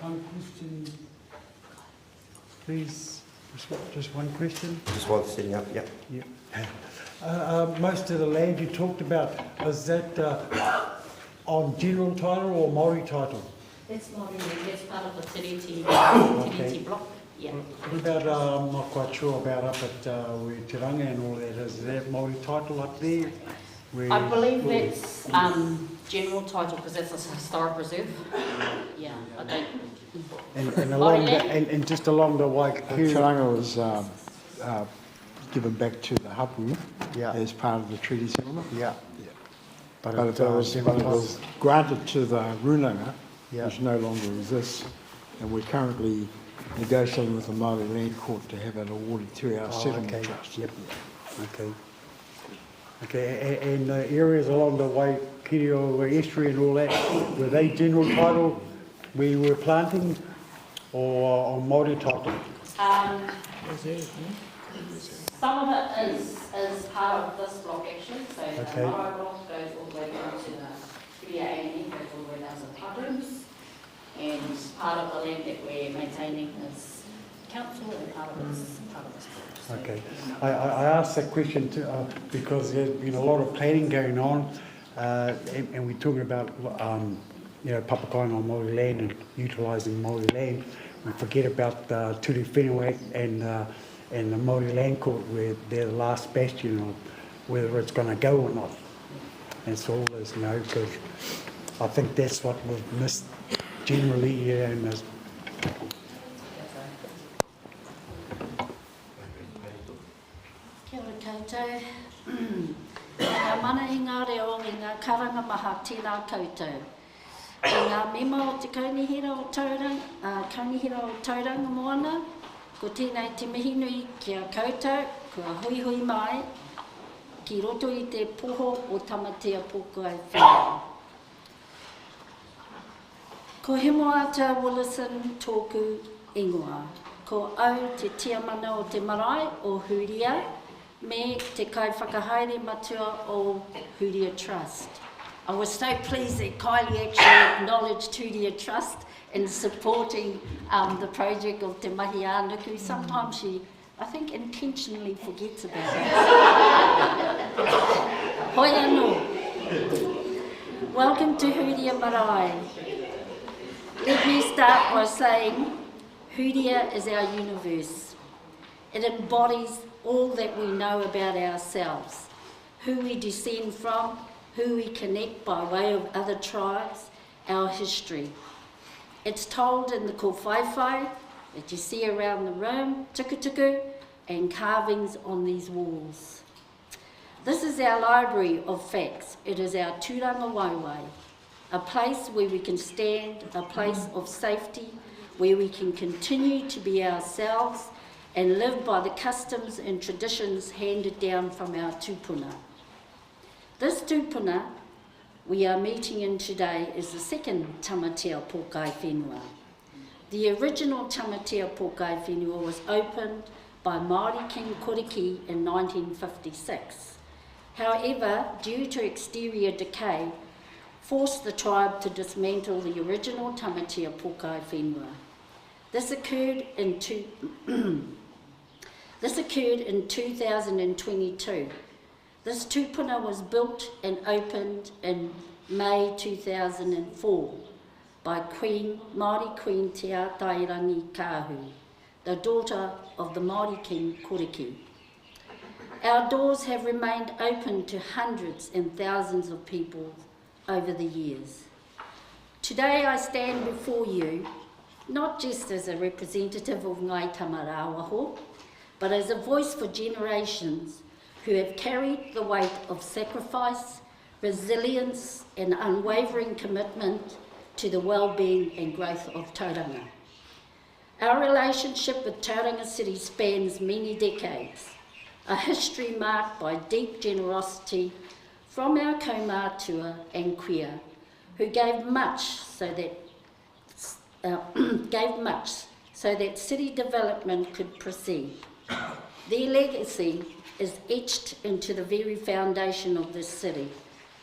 One question, please. Just one question. Just while it's setting up, yeah. Most of the land you talked about, is that on general title or Māori title? That's Māori land. That's part of the Tiriti block. Yeah. What about, I'm not quite sure about up at Tiranga and all that, is that Māori title up there? I believe that's general title because that's a historic reserve. Yeah, I don't. And just along the Waikato. Tiranga was given back to the hapu as part of the treaty settlement. Yeah. But it was granted to the Runanga, which no longer exists, and we're currently negotiating with the Māori Land Court to have it awarded to our settlement trust. Yep. Okay, and the areas along the Waikato estuary and all that, were they general title we were planting or on Māori title? Some of it is part of this block actually, so the Maro block goes all the way down to the Kiria A&E, goes all the way down to the Padrooms, and part of the land that we're maintaining is council and part of it's part of this block. So, Okay, I asked that question because there's been a lot of planning going on, and we're talking about papakainga on Māori land and utilising Māori land. We forget about Turi Whenua and the Māori Land Court, where they're the last bastion of whether it's going to go or not. And so all those, because I think that's what we've missed generally, and Kia ora koutou. Ngā mana i ngā reo i ngā karanga maha tēnā koutou. I ngā mema o te kaunihira o tauranga moana, ko tēnei te mihinui kia koutou, kua hui hui mai, ki roto i te poho o tamatea pōkai whenua. Ko he moa te Willison tōku ingoa, ko au te tiamana o te marae o Huria, me te kai whakahaere matua o Huria Trust. I was so pleased that Kylie actually acknowledged Huria Trust in supporting the project of Te Mahi Ānuku. Sometimes she, I think, intentionally forgets about it. Hoi anō. Welcome to Huria Marae. Let me start by saying Huria is our universe. It embodies all that we know about ourselves, who we descend from, who we connect by way of other tribes, our history. It's told in the kōwhaiwhai that you see around the room, tukutuku, and carvings on these walls. This is our library of facts. It is our tūranga waiwai, a place where we can stand, a place of safety, where we can continue to be ourselves and live by the customs and traditions handed down from our tūpuna. This tūpuna we are meeting in today is the second tamatea Pōkai Whenua. The original tamatea Pōkai Whenua was opened by Māori King Koriki in 1956. However, due to exterior decay, forced the tribe to dismantle the original tamatea Pōkai Whenua. This occurred in 2022. This tūpuna was built and opened in May 2004 by Māori Queen Te Atairangi Kāhu, the daughter of the Māori King Koriki. Our doors have remained open to hundreds and thousands of people over the years. Today I stand before you not just as a representative of Ngai Tamarawaho, but as a voice for generations who have carried the weight of sacrifice, resilience and unwavering commitment to the well-being and growth of Tauranga. Our relationship with Tauranga City spans many decades, a history marked by deep generosity from our kaumātua and queer, who gave much so that city development could proceed. Their legacy is etched into the very foundation of this city,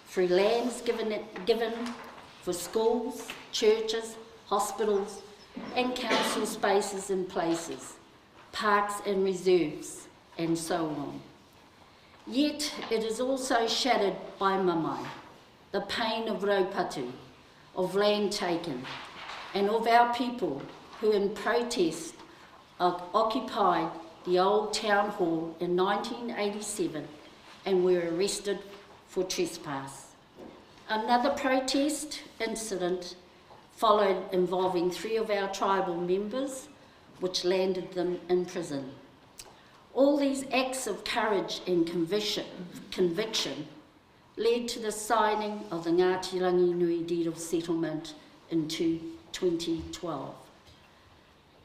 through lands given for schools, churches, hospitals, and council spaces and places, parks and reserves, and so on. Yet it is also shattered by mamai, the pain of raupatu, of land taken, and of our people who in protest occupied the old town hall in 1987 and were arrested for trespass. Another protest incident followed involving 3 of our tribal members, which landed them in prison. All these acts of courage and conviction led to the signing of the Ngāti Ranginui Deed of Settlement in 2012.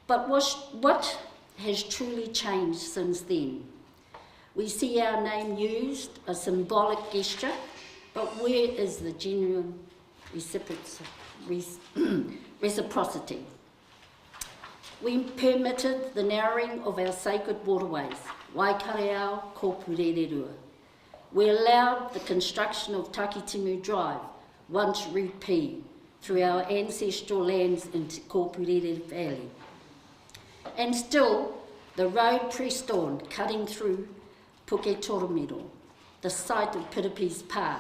But what has truly changed since then? We see our name used, a symbolic gesture, but where is the genuine reciprocity? We permitted the narrowing of our sacred waterways, Waikareao, Kōpurererua. We allowed the construction of Takitimu Drive, once Route P, through our ancestral lands in Kōpurere Valley. And still, the road pressed on, cutting through Puke Toromiro, the site of Piripi's Pā,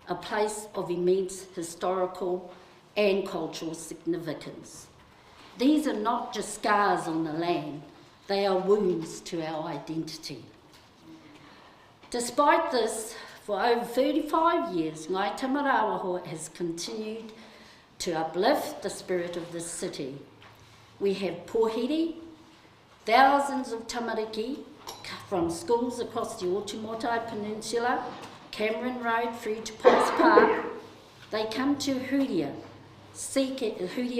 a place of immense historical and cultural significance. These are not just scars on the land, they are wounds to our identity. Despite this, for over 35 years, Ngai Tamarawaho has continued to uplift the spirit of this city. We have pōhiri, thousands of tamariki from schools across the Otimotai Peninsula, Cameron Road through to Pies Park. They come to Huria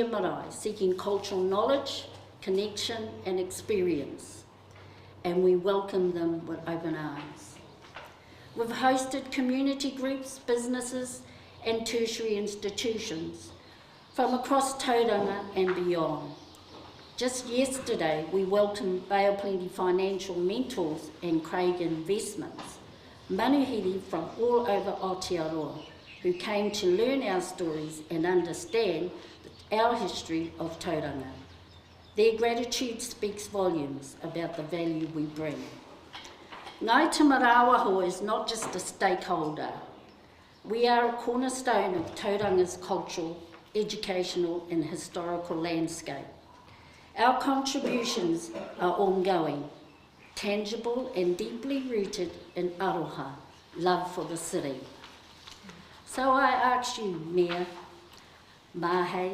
Marae, seeking cultural knowledge, connection and experience. And we welcome them with open arms. We've hosted community groups, businesses and tertiary institutions from across Tauranga and beyond. Just yesterday, we welcomed Bay of Plenty Financial Mentors and Craig Investments, manuhiri from all over Aotearoa, who came to learn our stories and understand our history of tauranga. Their gratitude speaks volumes about the value we bring. Ngāi Te Marawaho is not just a stakeholder. We are a cornerstone of tauranga's cultural, educational and historical landscape. Our contributions are ongoing, tangible and deeply rooted in aroha, love for the city. So I ask you, Mayor, Mahe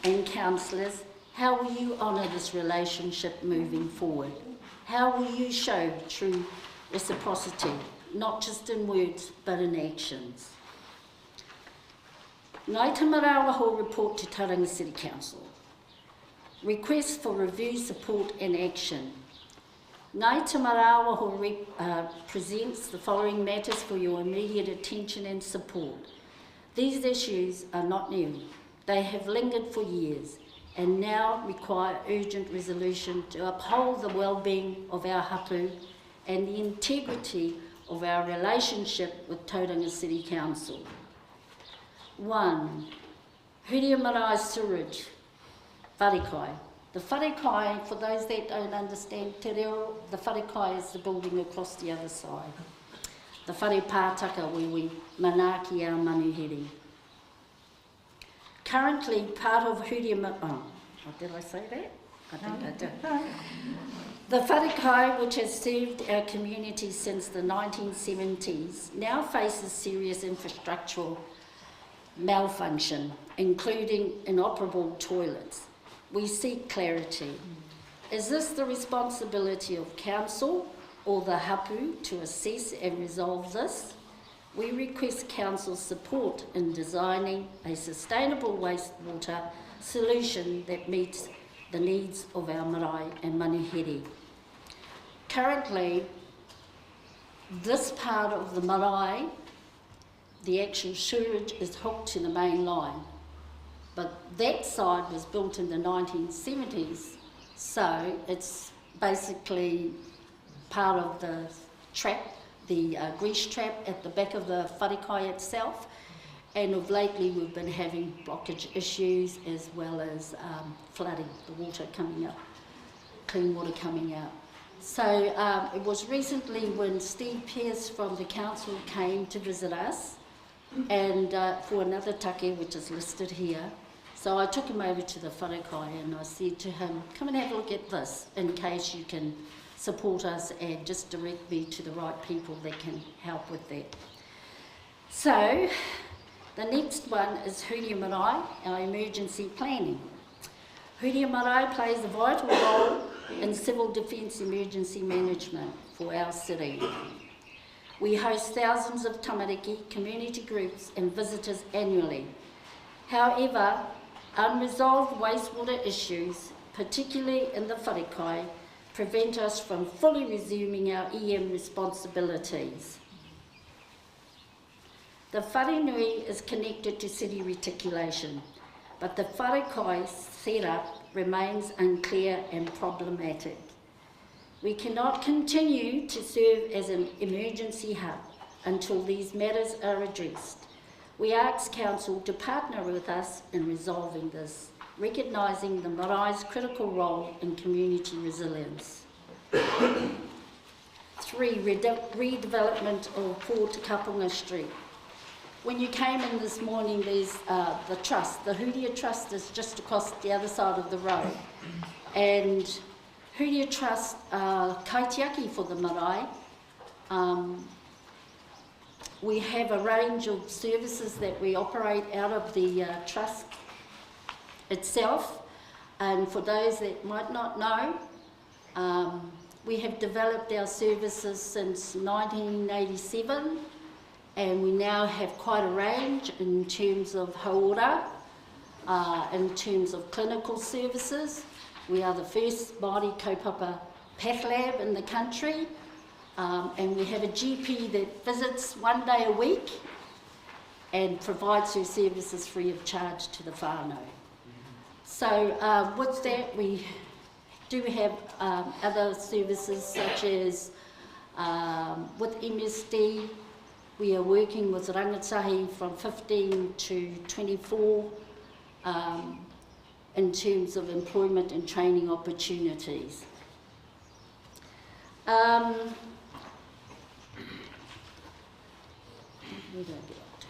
and councillors, how will you honour this relationship moving forward? How will you show true reciprocity, not just in words but in actions? Ngāi Te Marawaho report to Tauranga City Council. Request for review, support and action. Ngāi Te Marawaho presents the following matters for your immediate attention and support. These issues are not new. They have lingered for years and now require urgent resolution to uphold the well-being of our hapu and the integrity of our relationship with Tauranga City Council. 1. Huria Marae Sewerage, Wharekai. The Wharekai, for those that don't understand te reo, the Wharekai is the building across the other side. The Whare Pātaka where we manaaki our manuhiri. Currently part of Huria Marae, did I say that? I think I did. The Wharekai, which has served our community since the 1970s, now faces serious infrastructural malfunction, including inoperable toilets. We seek clarity. Is this the responsibility of council or the hapu to assess and resolve this? We request council's support in designing a sustainable wastewater solution that meets the needs of our marae and manuhiri. Currently, this part of the marae, the actual sewerage is hooked to the main line. But that side was built in the 1970s, so it's basically part of the trap, the grease trap at the back of the Wharekai itself. And of lately we've been having blockage issues as well as flooding, the water coming up, clean water coming out. So it was recently when Steve Pearce from the council came to visit us and for another take which is listed here. So I took him over to the Wharekai and I said to him, come and have a look at this in case you can support us and just direct me to the right people that can help with that. So the next one is Huria Marae, our emergency planning. Huria Marae plays a vital role in civil defence emergency management for our city. We host thousands of tamariki, community groups and visitors annually. However, unresolved wastewater issues, particularly in the Wharekai, prevent us from fully resuming our EM responsibilities. The wharenui is connected to city reticulation, but the Wharekai setup remains unclear and problematic. We cannot continue to serve as an emergency hub until these matters are addressed. We ask Council to partner with us in resolving this, recognising the marae's critical role in community resilience. 3. Redevelopment of 4 Te Kapunga Street. When you came in this morning, there's the trust. The Huria Trust is just across the other side of the road. And Huria Trust kaitiaki for the marae. We have a range of services that we operate out of the trust itself. And for those that might not know, we have developed our services since 1987. And we now have quite a range in terms of haora, in terms of clinical services. We are the first Māori kaupapa path lab in the country, and we have a GP that visits 1 day a week and provides her services free of charge to the whānau. So with that, we do have other services such as with MSD, we are working with rangatahi from 15 to 24 in terms of employment and training opportunities. Where did I get up to?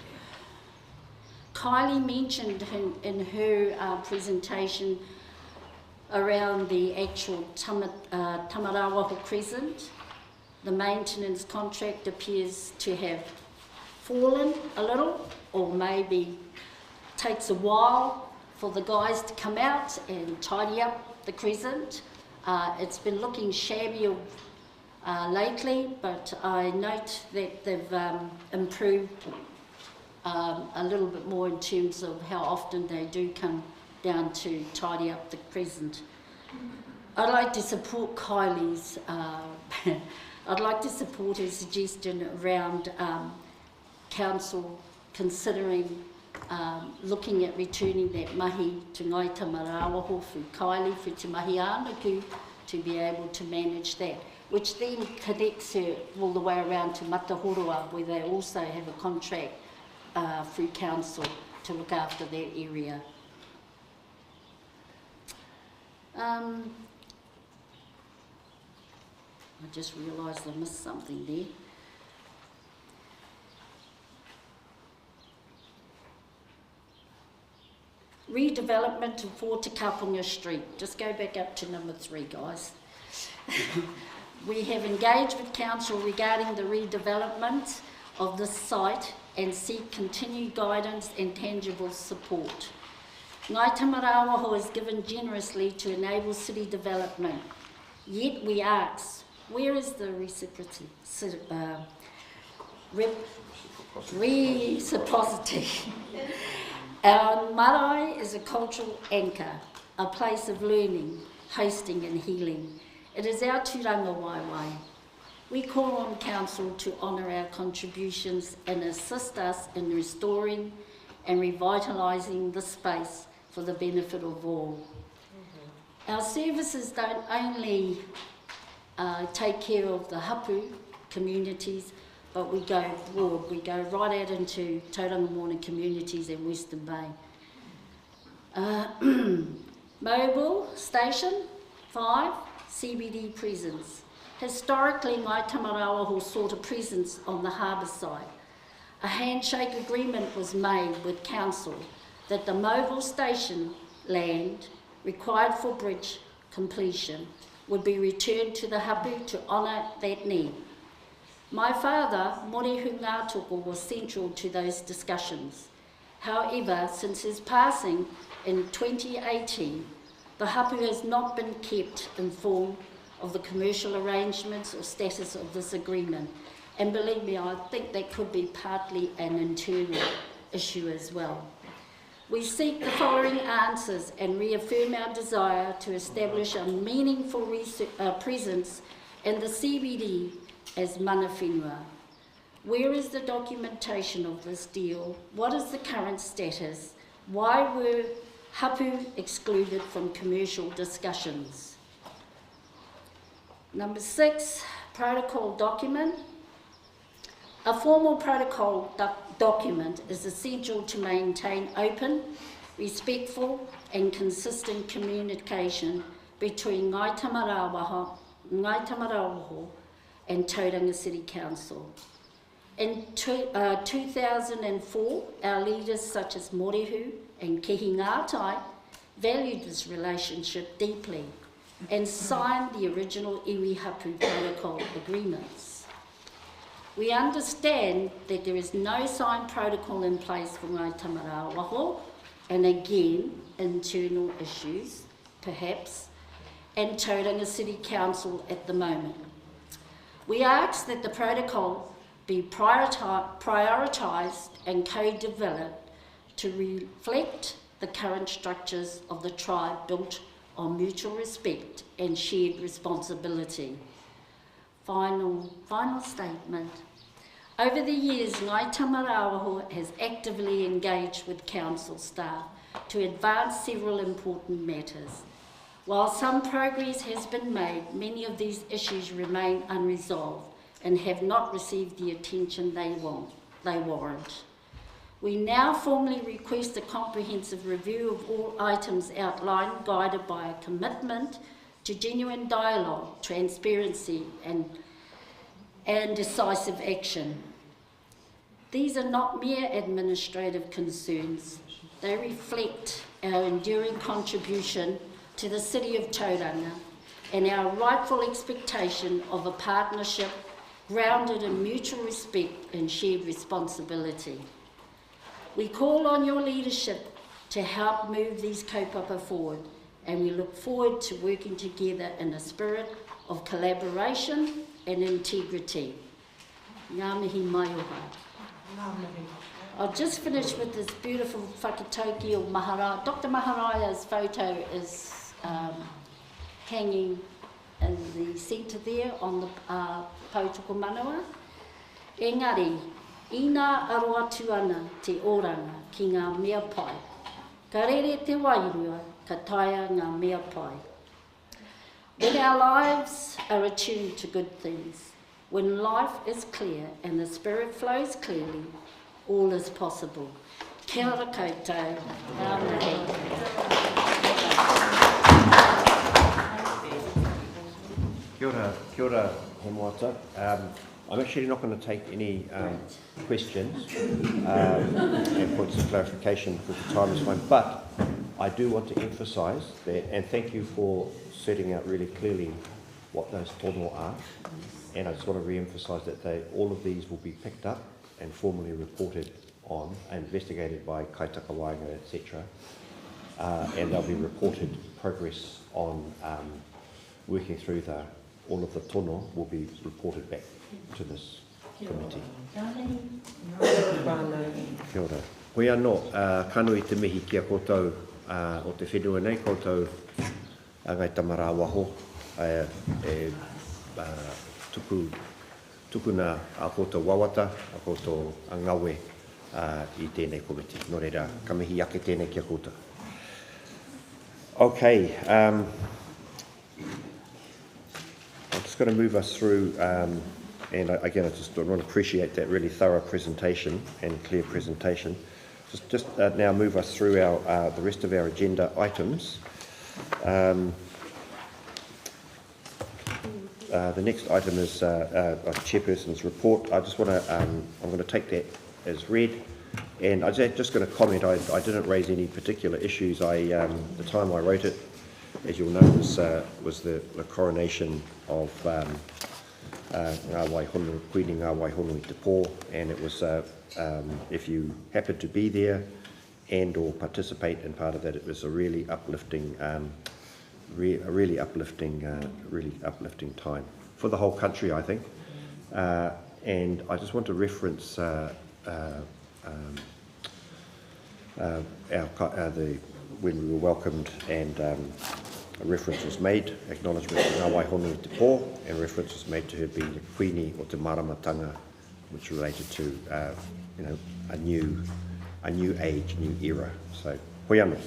Kylie mentioned in her presentation around the actual Tamarawaho Crescent. The maintenance contract appears to have fallen a little, or maybe takes a while for the guys to come out and tidy up the crescent. It's been looking shabby lately, but I note that they've improved a little bit more in terms of how often they do come down to tidy up the crescent. I'd like to support Kylie's, I'd like to support her suggestion around council considering looking at returning that mahi to Ngai Tamarawaho for Kylie, for Te Mahi Ānuku, to be able to manage that, which then connects her all the way around to Matahorua, where they also have a contract through council to look after that area. I just realised I missed something there. Redevelopment of 4 Te Kapunga Street. Just go back up to number 3, guys. We have engaged with council regarding the redevelopment of this site and seek continued guidance and tangible support. Ngai Tamarawaho is given generously to enable city development. Yet we ask, where is the reciprocity? Our marae is a cultural anchor, a place of learning, hosting and healing. It is our tūranga waiwai. We call on council to honour our contributions and assist us in restoring and revitalising the space for the benefit of all. Our services don't only take care of the hapu communities, but we go broad. We go right out into Tauranga Moana communities and Western Bay. Mobile Station 5, CBD presence. Historically, Ngai Tamarawaho sought a presence on the harbour side. A handshake agreement was made with council that the mobile station land required for bridge completion would be returned to the hapu to honour that need. My father, Morehu Ngātoko, was central to those discussions. However, since his passing in 2018, the hapu has not been kept informed of the commercial arrangements or status of this agreement. And believe me, I think that could be partly an internal issue as well. We seek the following answers and reaffirm our desire to establish a meaningful presence in the CBD as mana whenua. Where is the documentation of this deal? What is the current status? Why were hapu excluded from commercial discussions? Number 6, protocol document. A formal protocol document is essential to maintain open, respectful and consistent communication between Ngai Tamarawaho and Tauranga City Council. In 2004, our leaders such as Morehu and Kehi Ngātai valued this relationship deeply and signed the original iwi hapu protocol agreements. We understand that there is no signed protocol in place for Ngai Tamarawaho, and again, internal issues, perhaps, and Tauranga City Council at the moment. We ask that the protocol be prioritised and co-developed to reflect the current structures of the tribe built on mutual respect and shared responsibility. Final statement. Over the years, Ngai Tamarawaho has actively engaged with council staff to advance several important matters. While some progress has been made, many of these issues remain unresolved and have not received the attention they warrant. We now formally request a comprehensive review of all items outlined, guided by a commitment to genuine dialogue, transparency and decisive action. These are not mere administrative concerns. They reflect our enduring contribution to the City of Tauranga and our rightful expectation of a partnership grounded in mutual respect and shared responsibility. We call on your leadership to help move these kaupapa forward, and we look forward to working together in a spirit of collaboration and integrity. Ngā mihi mai oha. I'll just finish with this beautiful whakatauki of Maharaya. Dr. Maharaya's photo is hanging in the centre there on the Pautoko Manawa. Engari, ina aroa atu ana te oranga ki ngā mea pai. Ka rere te wairua, ka taia ngā mea pai. When our lives are attuned to good things, when life is clear and the spirit flows clearly, all is possible. Kia ora koutou, ngā mihi. Kia ora, he moata. I'm actually not going to take any questions and points of clarification because the time is fine, but I do want to emphasise that, and thank you for setting out really clearly what those tono are, and I just want to re-emphasise that all of these will be picked up and formally reported on, investigated by kaitaka wāinga, etc. And they'll be reported progress on working through all of the tono will be reported back to this committee. Kia ora. Hoi anō, kano I te mihi kia koutou o te whenua nei, koutou ngai tamara waho, tukuna a koutou wawata, a koutou ngawe I tēnei komiti. Nō reira, ka mihi ake tēnei kia koutou. Okay, I'm just going to move us through, and again, I just want to appreciate that really thorough presentation and clear presentation. Just now move us through the rest of our agenda items. The next item is a chairperson's report. I just want to, I'm going to take that as read, and I'm just going to comment. I didn't raise any particular issues. The time I wrote it, as you'll know, was the coronation of Ngā Waihonu, Queenie Ngā Waihonu I Te Pō, and it was, if you happened to be there and or participate in part of that, it was a really uplifting, really uplifting time for the whole country, I think. And I just want to reference when we were welcomed, and a reference was made, acknowledgement of Ngā Waihonu I Te Pō, and reference was made to her being the Queenie o Te Maramatanga, which related to a new age, new era. So, hoi anō.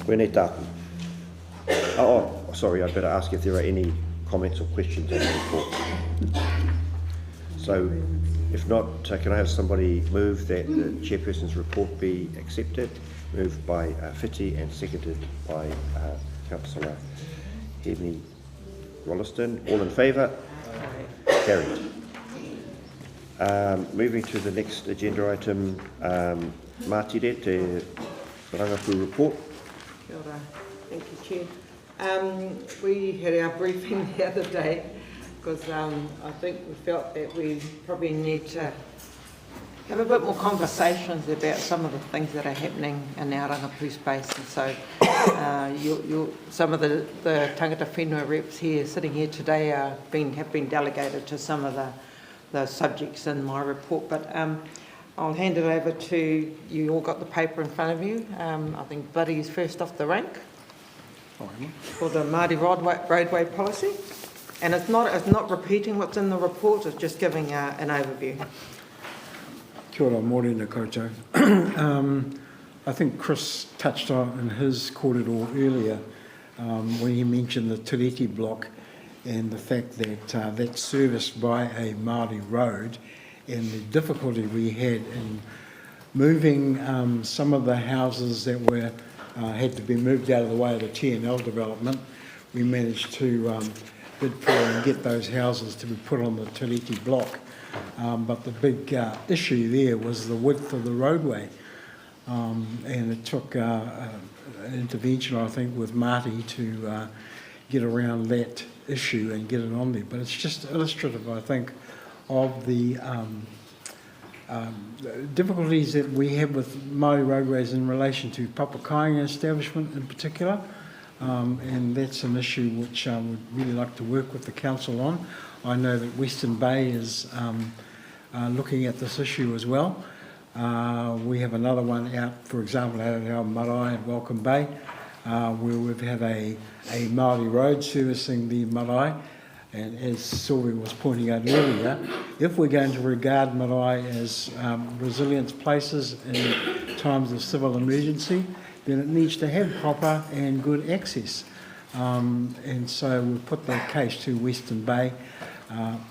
Koe nei tāku. Oh, sorry, I better ask if there are any comments or questions on the report. So, if not, can I have somebody move that the chairperson's report be accepted? Moved by Whiti and seconded by Councillor Henry Wollaston. All in favour? Carried. Moving to the next agenda item, Mātire, te Rangapu report. Kia ora. Thank you, Chair. We had our briefing the other day because I think we felt that we probably need to have a bit more conversations about some of the things that are happening in our Rangapu space. And so some of the Tangata Whenua reps here, sitting here today, have been delegated to some of the subjects in my report. But I'll hand it over to you. All got the paper in front of you. I think Buddy is first off the rank for the Māori roadway policy. And it's not repeating what's in the report, it's just giving an overview. Kia ora, mōrena koutou. I think Chris touched on in his kōrero earlier when he mentioned the Tiriti block and the fact that that's serviced by a Māori road, and the difficulty we had in moving some of the houses that were had to be moved out of the way of the T&L development. We managed to bid for and get those houses to be put on the Tiriti block. But the big issue there was the width of the roadway. And it took an intervention, I think, with Marty to get around that issue and get it on there. But it's just illustrative, I think, of the difficulties that we have with Māori roadways in relation to Papakainga establishment in particular. And that's an issue which I would really like to work with the council on. I know that Western Bay is looking at this issue as well. We have another one out, for example, out at our marae at Welcome Bay, where we've had a Māori road servicing the marae. And as Sylvia was pointing out earlier, if we're going to regard marae as resilience places in times of civil emergency, then it needs to have proper and good access. And so we've put the case to Western Bay,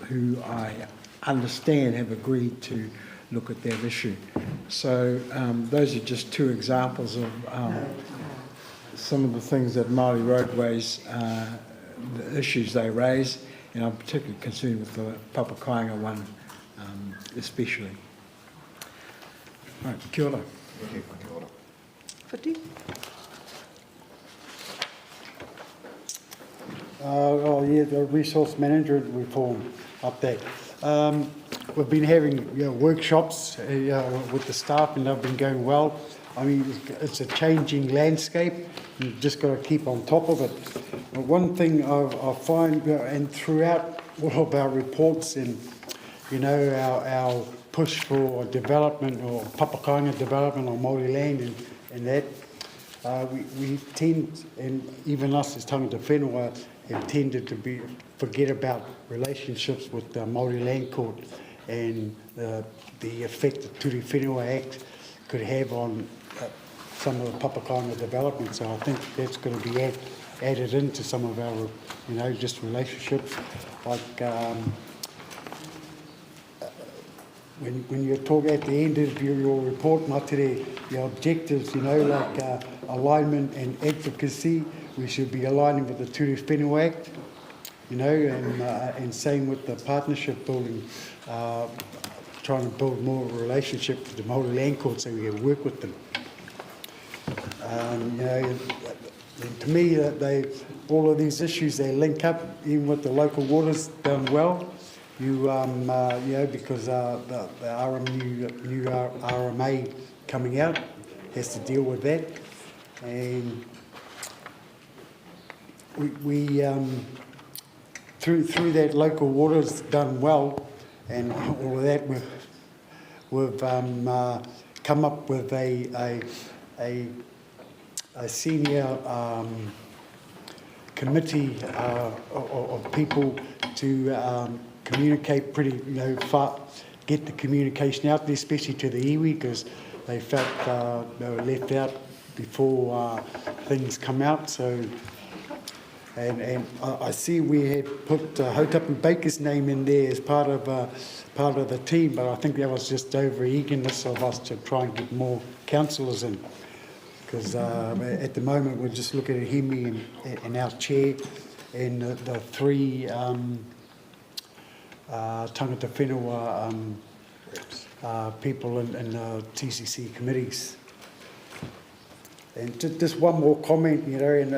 who I understand have agreed to look at that issue. So those are just two examples of some of the things that Māori roadways, the issues they raise, and I'm particularly concerned with the Papakainga one especially. All right, kia ora. Whiti? The resource management reform update. We've been having workshops with the staff, and they've been going well. I mean, it's a changing landscape. You've just got to keep on top of it. But one thing I find, and throughout all of our reports and, our push for development or Papakainga development on Māori land and that, we tend, and even us as Tangata Whenua, have tended to forget about relationships with the Māori Land Court and the effect the Turi Whenua Act could have on some of the Papakainga development. So I think that's going to be added into some of our, just relationships. Like when you talk at the end of your report, Matere, your objectives, like alignment and advocacy, we should be aligning with the Turi Whenua Act, and same with the partnership building, trying to build more relationship with the Māori Land Court so we can work with them. To me, all of these issues, they link up, even with the local waters done well. Because the new RMA coming out has to deal with that. And we through that local waters done well, and all of that, we've come up with a senior committee of people to communicate pretty far, get the communication out there, especially to the iwi, because they felt they were left out before things come out. So, and I see we had put Hautapu Baker's name in there as part of the team, but I think that was just over eagerness of us to try and get more councillors in, because at the moment we're just looking at him and our chair and the three Tangata Whenua people in TCC committees. And just one more comment, and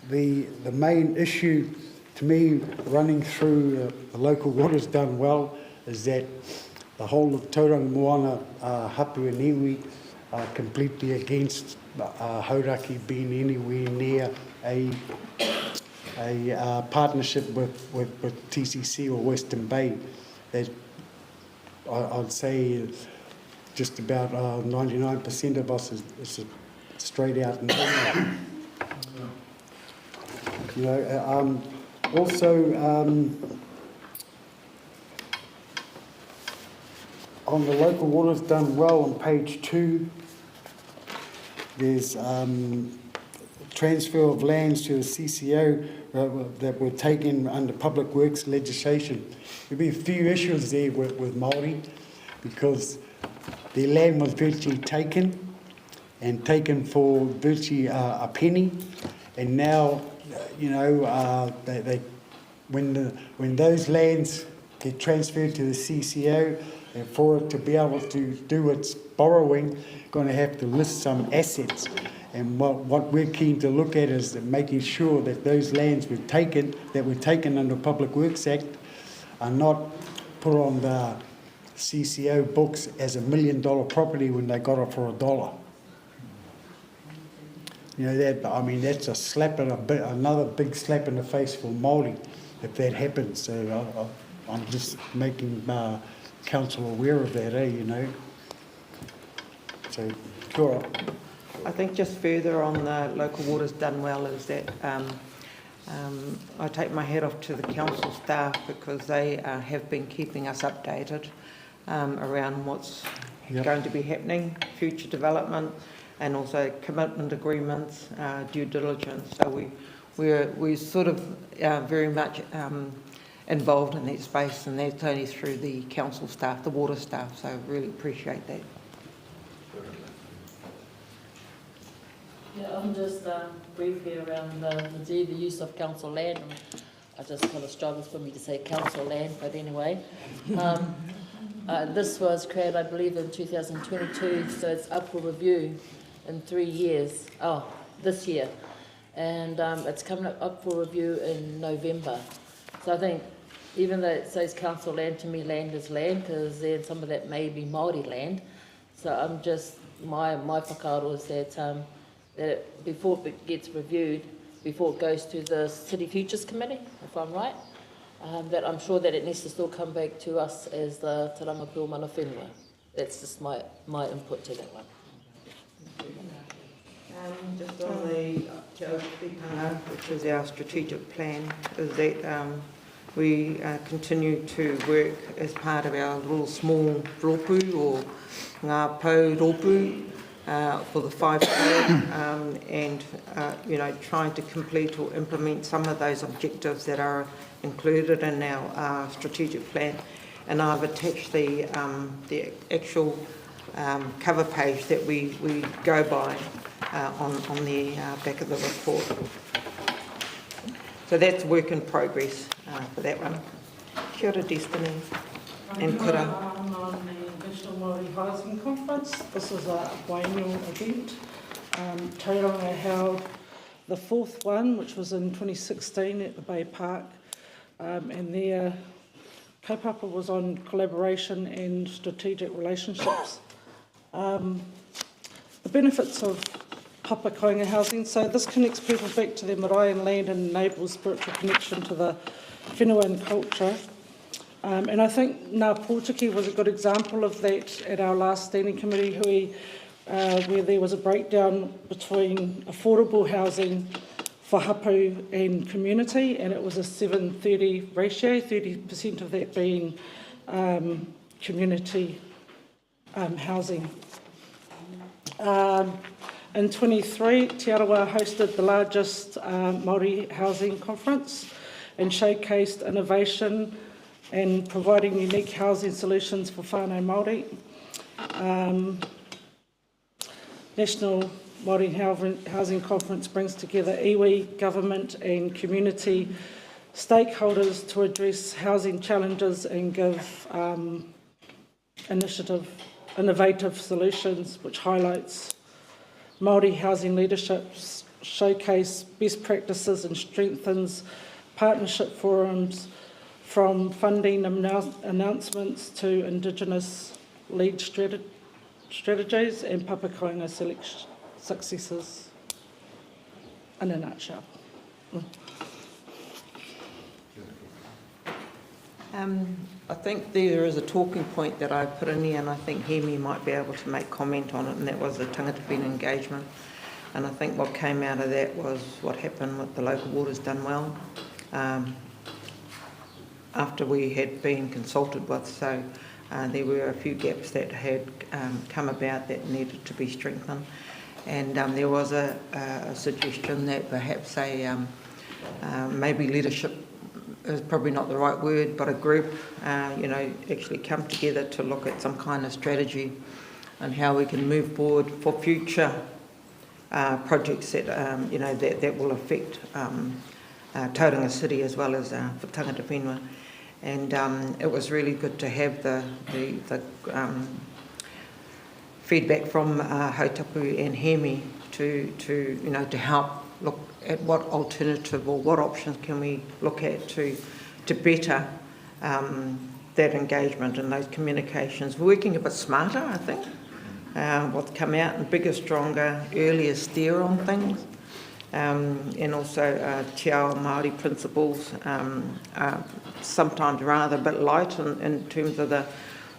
the main issue to me running through the local waters done well is that the whole of Tauranga Moana, Hapu and Iwi are completely against Hauraki being anywhere near a partnership with TCC or Western Bay. That I'd say just about 99% of us is straight out no. Also on the local waters done well on page 2, There's transfer of lands to the CCO that were taken under public works legislation. There'll be a few issues there with Māori because their land was virtually taken for virtually a penny, and now when those lands get transferred to the CCO, and for it to be able to do its borrowing, going to have to list some assets. And what we're keen to look at is making sure that those lands were taken under Public Works Act are not put on the CCO books as $1 million property when they got it for $1. That's a slap another big slap in the face for Māori if that happens. So I'm just making council aware of that, So, kia ora. I think just further on the local waters done well is that I take my hat off to the council staff because they have been keeping us updated around what's going to be happening, future development, and also commitment agreements, due diligence. So we're sort of very much involved in that space, and that's only through the council staff, the water staff. So really appreciate that. Yeah, I'm just briefly around the use of council land. I just kind of struggles for me to say council land, but anyway. This was created, I believe, in 2022, so it's up for review in 3 years. This year. And it's coming up for review in November. So I think, even though it says council land, to me land is land, because then some of that may be Māori land. So I'm just, my whakaaro is that that before it gets reviewed, before it goes to the City Futures Committee, if I'm right, that I'm sure that it needs to still come back to us as the Te Rangapū Mana Whenua. That's just my input to that one. Just on the Te Aupitanga, which is our strategic plan, is that we continue to work as part of our little small rōpū or ngā pau rōpū for the 5K and trying to complete or implement some of those objectives that are included in our strategic plan. And I've attached the actual cover page that we go by on the back of the report. So that's work in progress for that one. Kia ora, Destiny and Kura. On the National Māori Housing Conference, this is a biennial event. Tauranga held the fourth one, which was in 2016 at the Bay Park, and their kaupapa was on collaboration and strategic relationships. The benefits of papa koinga housing. So this connects people back to their marae and land and enables spiritual connection to the whenua and culture. And I think Ngā Pōtiki was a good example of that at our last standing committee where there was a breakdown between affordable housing for hapu and community, and it was a 7-30 ratio, 30% of that being community housing. In 23, Te Arawa hosted the largest Māori housing conference and showcased innovation and providing unique housing solutions for whānau Māori. National Māori Housing Conference brings together iwi, government and community stakeholders to address housing challenges and give innovative solutions, which highlights Māori housing leadership, showcase best practices and strengthens partnership forums from funding announcements to Indigenous lead strategies and papa koinga successes in a nutshell. I think there is a talking point that I put in here, and I think Hemi might be able to make comment on it, and that was the tangata whenua engagement. And I think what came out of that was what happened with the local waters done well after we had been consulted with. So there were a few gaps that had come about that needed to be strengthened. And there was a suggestion that perhaps maybe leadership is probably not the right word, but a group, actually come together to look at some kind of strategy and how we can move forward for future projects that, that will affect Tauranga City as well as for Tangata Whenua. And it was really good to have the feedback from Hautapu and Hemi to help look at what alternative or what options can we look at to better that engagement and those communications. We're working a bit smarter, I think. What's come out and bigger, stronger, earlier steer on things. And also Te Ao Māori principles, sometimes rather a bit light in terms of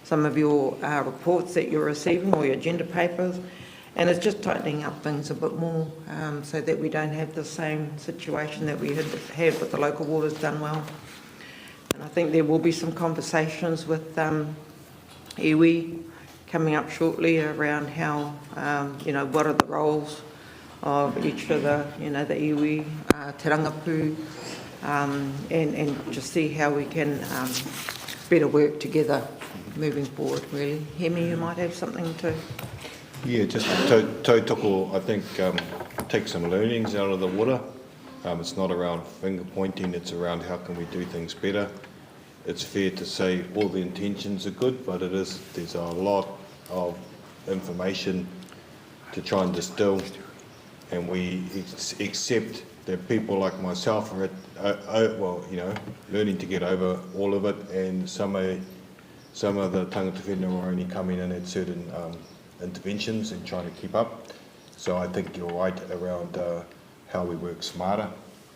some of your reports that you're receiving or your agenda papers. And it's just tightening up things a bit more so that we don't have the same situation that we had with the local waters done well. And I think there will be some conversations with iwi coming up shortly around how, what are the roles of each of the, the iwi, te rangapu, and just see how we can better work together moving forward, really. Hemi, you might have something to... Yeah, just tautoko, I think, take some learnings out of the water. It's not around finger pointing, it's around how can we do things better. It's fair to say all the intentions are good, but there's a lot of information to try and distill, and we accept that people like myself are learning to get over all of it, and some of the tangata whenua are only coming in at certain interventions and trying to keep up. So I think you're right around how we work smarter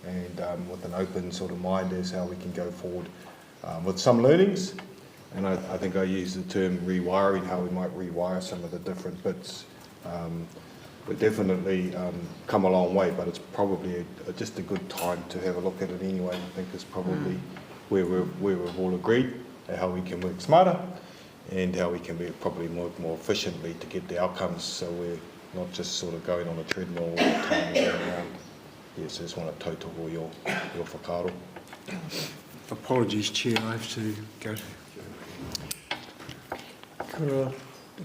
and with an open sort of mind as how we can go forward with some learnings. And I think I use the term rewiring, how we might rewire some of the different bits. We've definitely come a long way, but it's probably just a good time to have a look at it anyway. I think it's probably where we've all agreed at how we can work smarter and how we can be probably more efficiently to get the outcomes, so we're not just sort of going on a treadmill all the time and going around. Yes, I just want to tautoko your whakaaro. Apologies, Chair, I have to go.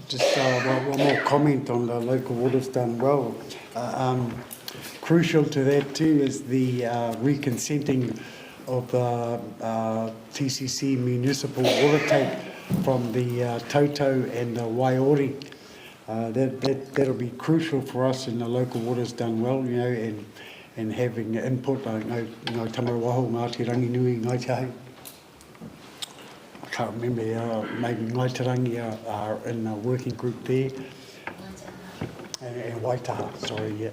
Just one more comment on the local waters done well. Crucial to that too is the reconsenting of the TCC municipal water take from the Toto and the Waiori. That'll be crucial for us in the local waters done well, and having input. I know Tamarawaho, Ngāti Ranginui, Ngāi Tahi. I can't remember, maybe Ngāi Tarangi are in a working group there. And Waitaha, sorry, yeah.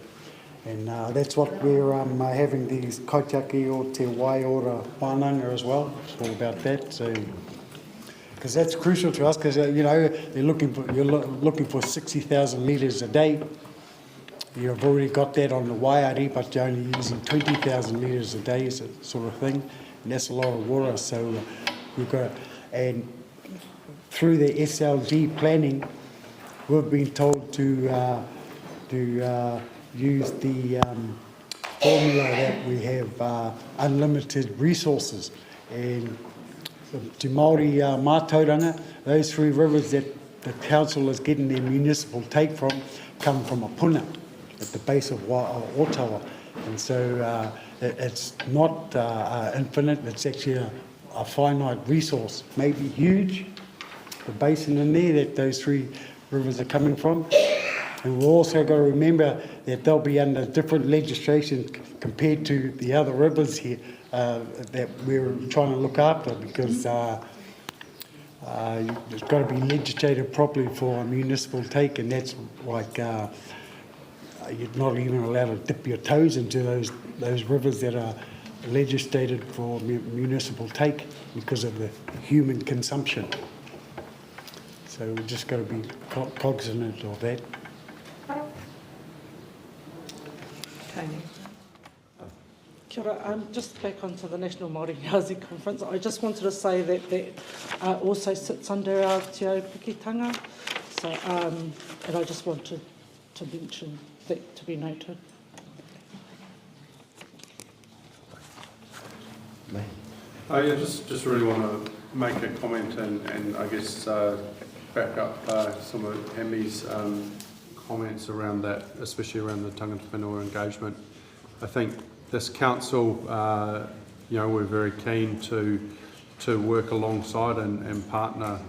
And that's what we're having these kaitiaki o te Waiora whananga as well. It's all about that. So, because that's crucial to us, because you're looking for 60,000 litres a day. You've already got that on the Waiari, but you're only using 20,000 litres a day, sort of thing, and that's a lot of water. So we've got, and through the SLG planning, we've been told to use the formula that we have unlimited resources. And to Māori mātauranga, those three rivers that the council is getting their municipal take from come from a puna at the base of Ottawa. And so it's not infinite, it's actually a finite resource, maybe huge, the basin in there that those three rivers are coming from. And we've also got to remember that they'll be under different legislation compared to the other rivers here that we're trying to look after, because it's got to be legislated properly for a municipal take, and that's like you're not even allowed to dip your toes into those rivers that are legislated for municipal take because of the human consumption. So we've just got to be cognizant of that. Tony. Kia ora, just back onto the National Māori Housing Conference, I just wanted to say that also sits under our Te Ao Pukitanga. So, and I just want to to mention that to be noted. Yeah, just really want to make a comment and I guess back up some of Hammy's comments around that, especially around the Tangata Whenua engagement. I think this council, we're very keen to work alongside and partner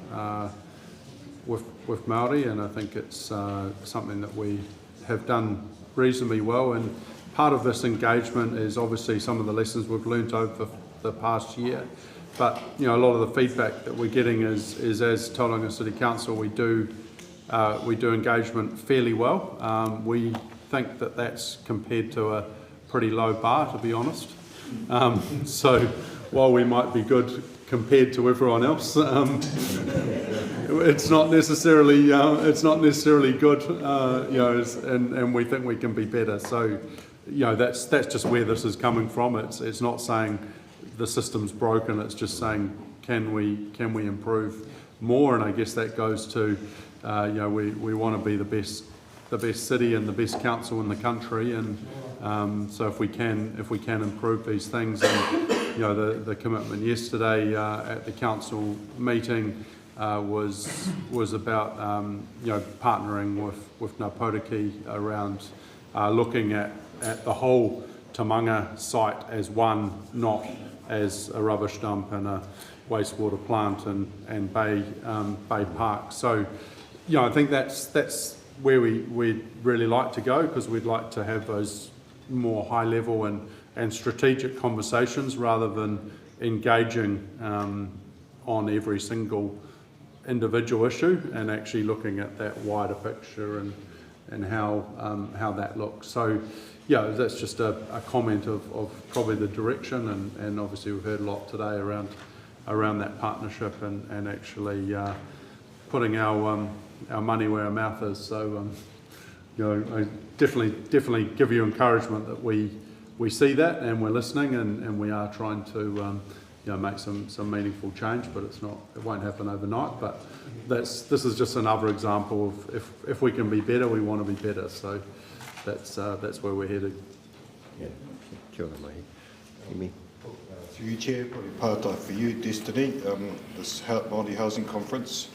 with Māori, and I think it's something that we have done reasonably well. And part of this engagement is obviously some of the lessons we've learnt over the past year. But a lot of the feedback that we're getting is as Tauranga City Council, we do engagement fairly well. We think that that's compared to a pretty low bar, to be honest. So while we might be good compared to everyone else, it's not necessarily good. And we think we can be better. So that's just where this is coming from. It's not saying the system's broken. It's just saying can we improve more? And I guess that goes to we want to be the best city and the best council in the country, and so if we can improve these things, and the commitment yesterday at the council meeting was about partnering with Ngā Pauriki around looking at the whole Tamanga site as one, not as a rubbish dump and a wastewater plant and Bay Park. So I think that's where we'd really like to go, because we'd like to have those more high level and strategic conversations rather than engaging on every single individual issue, and actually looking at that wider picture and how that looks. So that's just a comment of probably the direction, and obviously we've heard a lot today around that partnership and actually putting our money where our mouth is. So I definitely give you encouragement that we see that and we're listening, and we are trying to make some meaningful change, but it won't happen overnight. But this is just another example of if we can be better, we want to be better. So that's where we're headed. Yeah. Kia ora mai. Imi. Through you, Chair, probably part-time for you, Destiny, this Māori Housing Conference.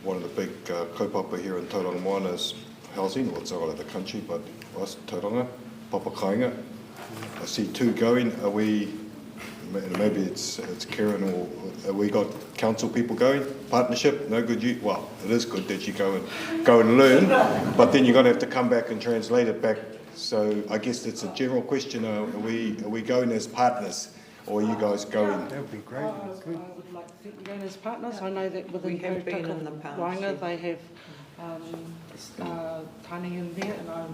One of the big kaupapa here in Tauranga Moana is housing, well, it's all over the country, but us, Tauranga, Papakainga. I see two going. Are we, maybe it's Karen, or have we got council people going? Partnership, no good. Well, it is good that you go and learn, but then you're going to have to come back and translate it back. So I guess it's a general question. Are we going as partners, or are you guys going? That would be great. I would like to think we're going as partners. I know that within Tangata Whenua they have Tani in there, and I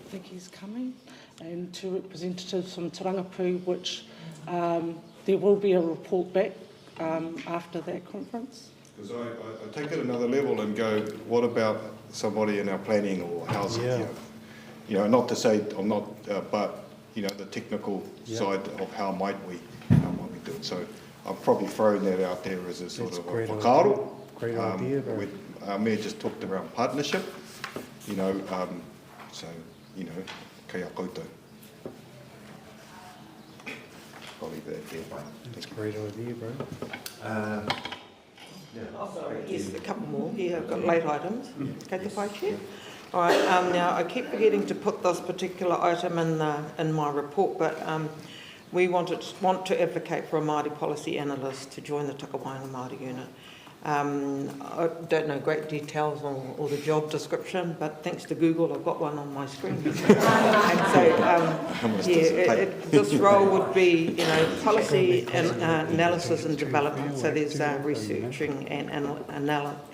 think he's coming, and two representatives from Tarangapu, which there will be a report back after that conference. Because I take it another level and go, what about somebody in our planning or housing? Yeah. Not to say I'm not, but the technical side of how might we do it. So I'm probably throwing that out there as a sort of a whakaaro. Great idea. Mayor just talked around partnership. Kei a koutou. I'll leave that there. That's a great idea, bro. Sorry, yes, a couple more here. I've got late items. Kei te whai, Chair. All right, now I keep forgetting to put this particular item in my report, but we want to advocate for a Māori policy analyst to join the Takawainga Māori unit. I don't know great details on or the job description, but thanks to Google, I've got one on my screen. And so, this role would be, policy and analysis and development. So there's researching and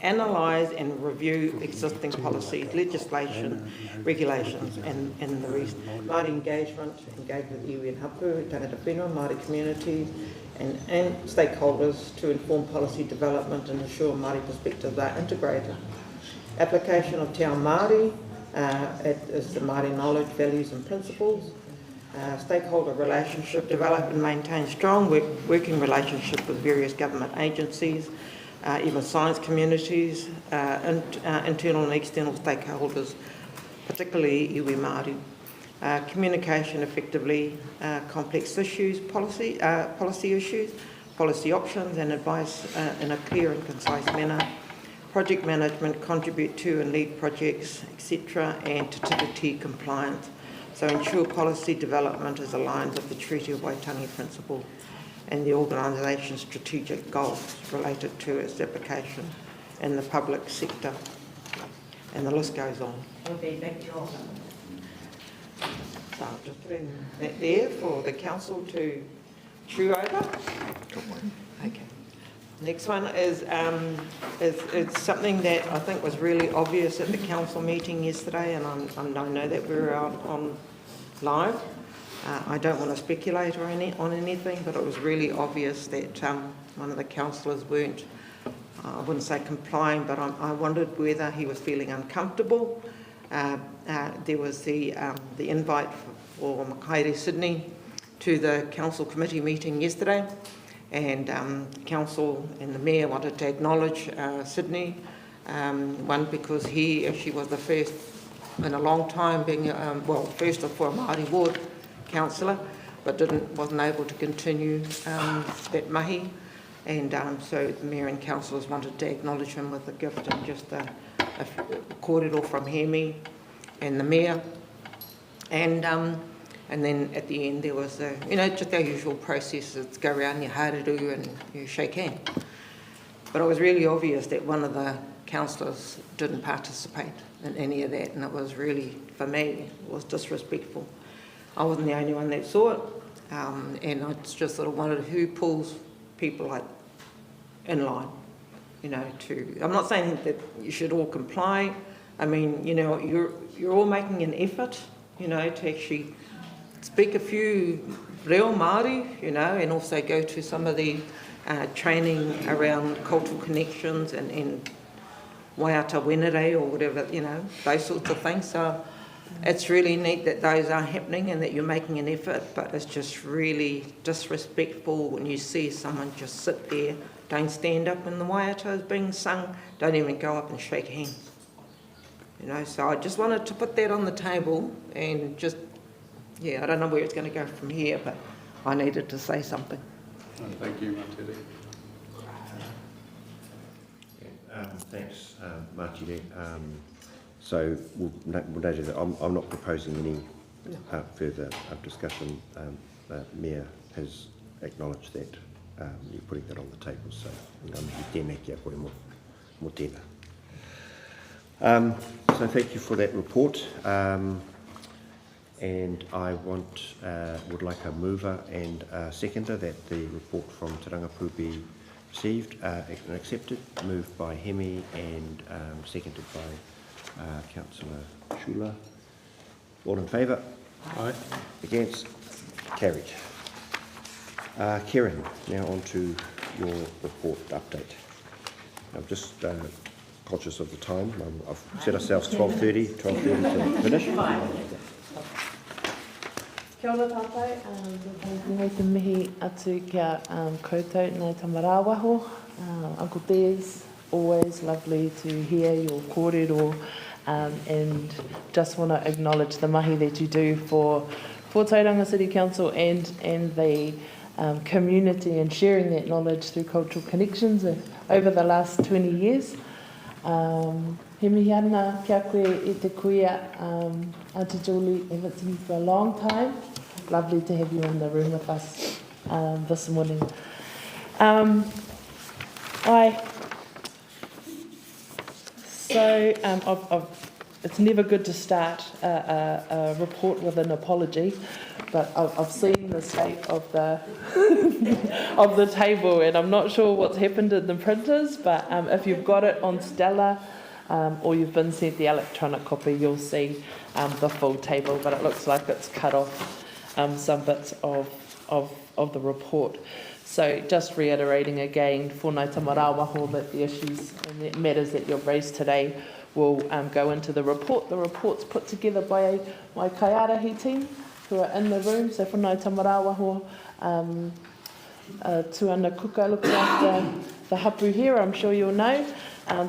analyse and review existing policies, legislation, regulations, and the reason. Māori engagement, engage with iwi and hapu, Tangata Whenua, Māori communities, and stakeholders to inform policy development and ensure Māori perspectives are integrated. Application of Te Ao Māori is the Māori knowledge, values and principles. Stakeholder relationship, develop and maintain strong working relationship with various government agencies. even science communities, internal and external stakeholders, particularly iwi Māori. Communication effectively, complex issues, policy issues, policy options and advice in a clear and concise manner. Project management, contribute to and lead projects, etc. and Te Tiriti compliance. So ensure policy development is aligned with the Treaty of Waitangi principle and the organisation's strategic goals related to its application in the public sector. And the list goes on. Okay, thank you all. So I'll just put in that there for the council to chew over. Okay. Next one is it's something that I think was really obvious at the council meeting yesterday, and I know that we were out on live. I don't want to speculate on anything, but it was really obvious that one of the councillors weren't, I wouldn't say complying, but I wondered whether he was feeling uncomfortable. There was the invite for Makaere Sydney to the council committee meeting yesterday, and council and the mayor wanted to acknowledge Sydney, one because he actually was the first in a long time being, first for a Māori ward councillor, but wasn't able to continue that mahi, and so the mayor and councillors wanted to acknowledge him with a gift and just a kōrero from Hemi and the mayor, and then at the end there was just our usual processes, go around your hareru and you shake hands. But it was really obvious that one of the councillors didn't participate in any of that, and it was really, for me, it was disrespectful. I wasn't the only one that saw it, and I just sort of wondered who pulls people like in line, I'm not saying that you should all comply. I mean, you're all making an effort, to actually speak a few reo Māori, and also go to some of the training around cultural connections and Tangata Whenua or whatever, those sorts of things. So it's really neat that those are happening and that you're making an effort, but it's just really disrespectful when you see someone just sit there, don't stand up when the waiata is being sung, don't even go up and shake hands. So I just wanted to put that on the table and just, I don't know where it's going to go from here, but I needed to say something. Thank you, Materi. Thanks, Martire. So we'll note that I'm not proposing any further discussion. The Mayor has acknowledged that you're putting that on the table, so tēnā kia kore mō tēnā. So thank you for that report, and I would like a mover and a seconder that the report from Te Rangapu be received and accepted. Moved by Hemi and seconded by Councillor Shula. All in favour? Aye. Against? Carried. Kieran, now on to your report update. I'm just conscious of the time. I've set ourselves 12:30 to finish. Kia ora tātou, nei te mihi atu kia koutou nei Tamarawaho. Uncle Des, always lovely to hear your kōrero, and just want to acknowledge the mahi that you do for Tauranga City Council and the community, and sharing that knowledge through cultural connections over the last 20 years. He mihi ana kia koe e te kuia, Auntie Julie, and it's been for a long time. Lovely to have you in the room with us this morning. It's never good to start a report with an apology, but I've seen the state of the of the table, and I'm not sure what's happened in the printers, but if you've got it on Stella or you've been sent the electronic copy, you'll see the full table, but it looks like it's cut off some bits of the report. So just reiterating again for Ngāi Tamarawaho that the issues and the matters that you've raised today will go into the report. The report's put together by my kaiarahi team who are in the room. So for Ngāi Tamarawaho, Tuana Kuka looks after the hapu here, I'm sure you'll know.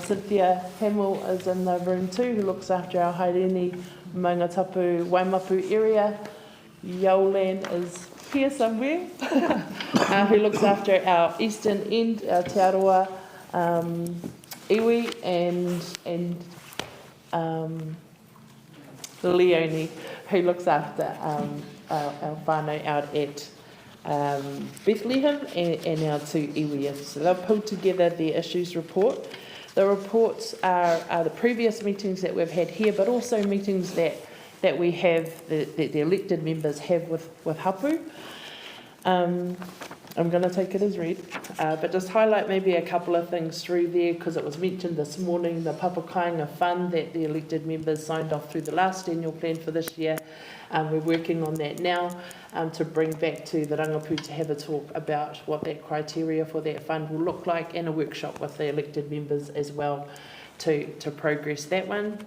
Cynthia Hamill is in the room too, who looks after our Haireni, Maungatapu, Waimapu area. Yolan is here somewhere, who looks after our eastern end, our Te Aroa, iwi, and Leonie, who looks after our whānau out at Bethlehem and our two iwi. So they'll pull together the issues report. The reports are the previous meetings that we've had here, but also meetings that we have, that the elected members have with hapu. I'm going to take it as read, but just highlight maybe a couple of things through there, because it was mentioned this morning, the Papakainga Fund that the elected members signed off through the last annual plan for this year. We're working on that now to bring back to the Rangapu to have a talk about what that criteria for that fund will look like, and a workshop with the elected members as well to progress that one.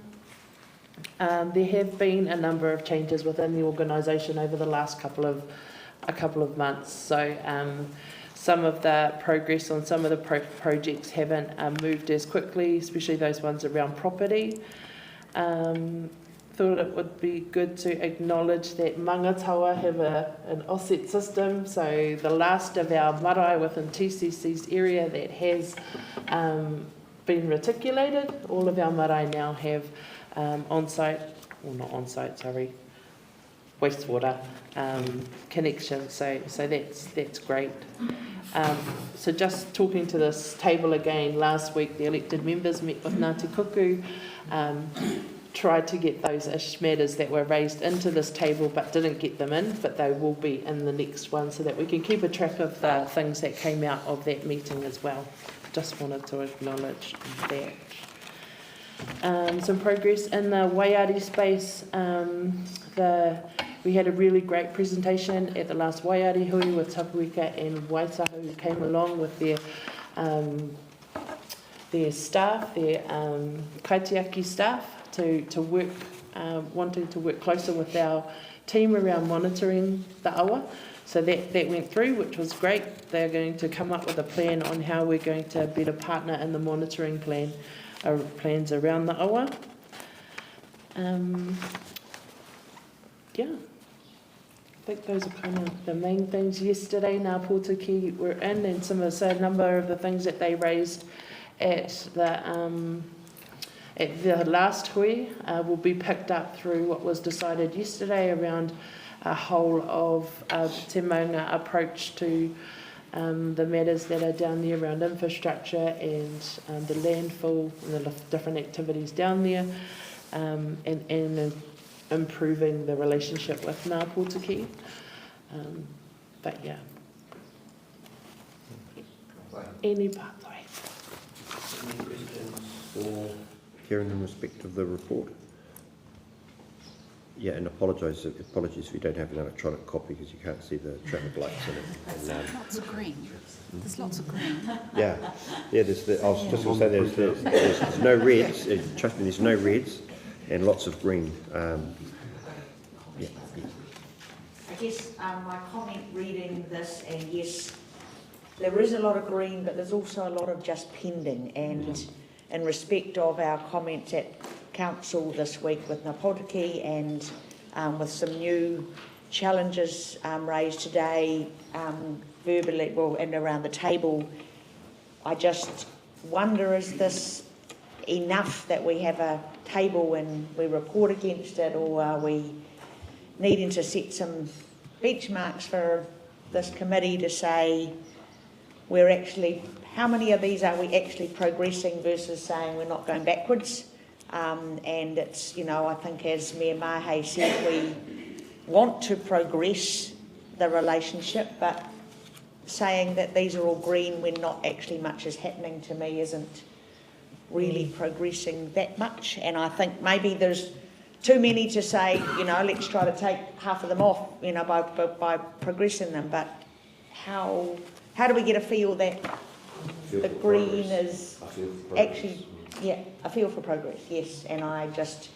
There have been a number of changes within the organisation over the last couple of months. So some of the progress on some of the projects haven't moved as quickly, especially those ones around property. Thought it would be good to acknowledge that Mangatawa have an offset system. So the last of our marae within TCC's area that has been reticulated, all of our marae now have wastewater connection. So that's great. So just talking to this table again, last week the elected members met with Ngāti Kuku, tried to get those matters that were raised into this table but didn't get them in, but they will be in the next one so that we can keep a track of the things that came out of that meeting as well. Just wanted to acknowledge that. Some progress in the Waiari space. We had a really great presentation at the last Waiari hui with Tapuika and Waitahu, who came along with their staff, their kaitiaki staff, to work, wanting to work closer with our team around monitoring the awa. So that went through, which was great. They're going to come up with a plan on how we're going to better partner in the monitoring plans around the awa. Yeah, I think those are kind of the main things. Yesterday, Ngā Pōtiki were in, and a number of the things that they raised at the last hui will be picked up through what was decided yesterday around a whole of te maunga approach to the matters that are down there around infrastructure and the landfill and the different activities down there, and improving the relationship with Ngā Pōtiki. But yeah. Any pathway. Any questions for Karen in respect of the report? Yeah, and apologies if you don't have an electronic copy because you can't see the traffic lights in it. There's lots of green. There's lots of green. Yeah. I was just going to say there's no reds. Trust me, there's no reds and lots of green. Yeah. I guess my comment reading this, and yes, there is a lot of green, but there's also a lot of just pending. And in respect of our comments at Council this week with Ngā Pōtiki and with some new challenges raised today verbally, and around the table, I just wonder, is this enough that we have a table and we report against it, or are we needing to set some benchmarks for this committee to say we're actually, how many of these are we actually progressing versus saying we're not going backwards? And it's, I think as Mayor Mahe said, we want to progress the relationship, but saying that these are all green when not actually much is happening, to me isn't really progressing that much. And I think maybe there's too many to say, let's try to take half of them off, by progressing them. But how do we get a feel that the green is actually, a feel for progress, yes. And I just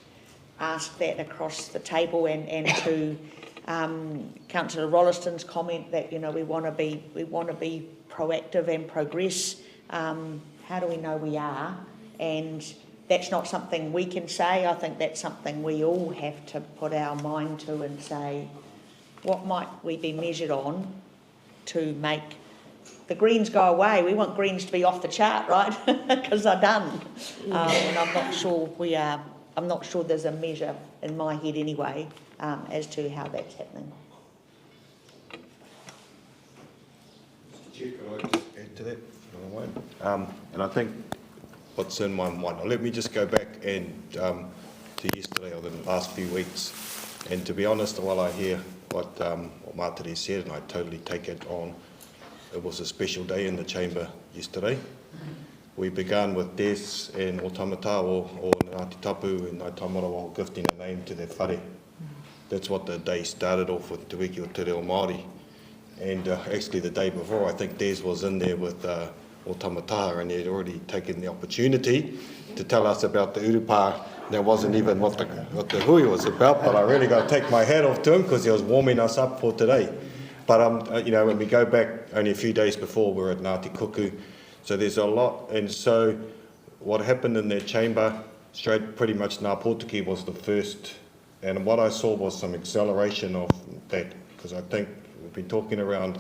ask that across the table and to Councillor Rolliston's comment that, you know, we want to be proactive and progress. How do we know we are? And that's not something we can say. I think that's something we all have to put our mind to and say, what might we be measured on to make the Greens go away? We want Greens to be off the chart, right? Because they're done. And I'm not sure we are. I'm not sure there's a measure in my head anyway as to how that's happening. Mr. Chair, can I just add to that? And I think what's in my mind, let me just go back and to yesterday or the last few weeks, and to be honest, while I hear what Mātere said, and I totally take it on, it was a special day in the chamber yesterday. We began with Des and Otamata or Ngāti Tapu and Ngāi Taumarawa gifting a name to their whare. That's what the day started off with, Te Wiki o Te Reo Māori. And actually the day before, I think Des was in there with Otamata, and he had already taken the opportunity to tell us about the urupā. That wasn't even what the hui was about, but I really got to take my hat off to him because he was warming us up for today. But you know, when we go back only a few days before, we were at Ngāti Kuku, so there's a lot. And so what happened in their chamber, straight pretty much Ngā Pōtiki was the first, and what I saw was some acceleration of that, because I think we've been talking around,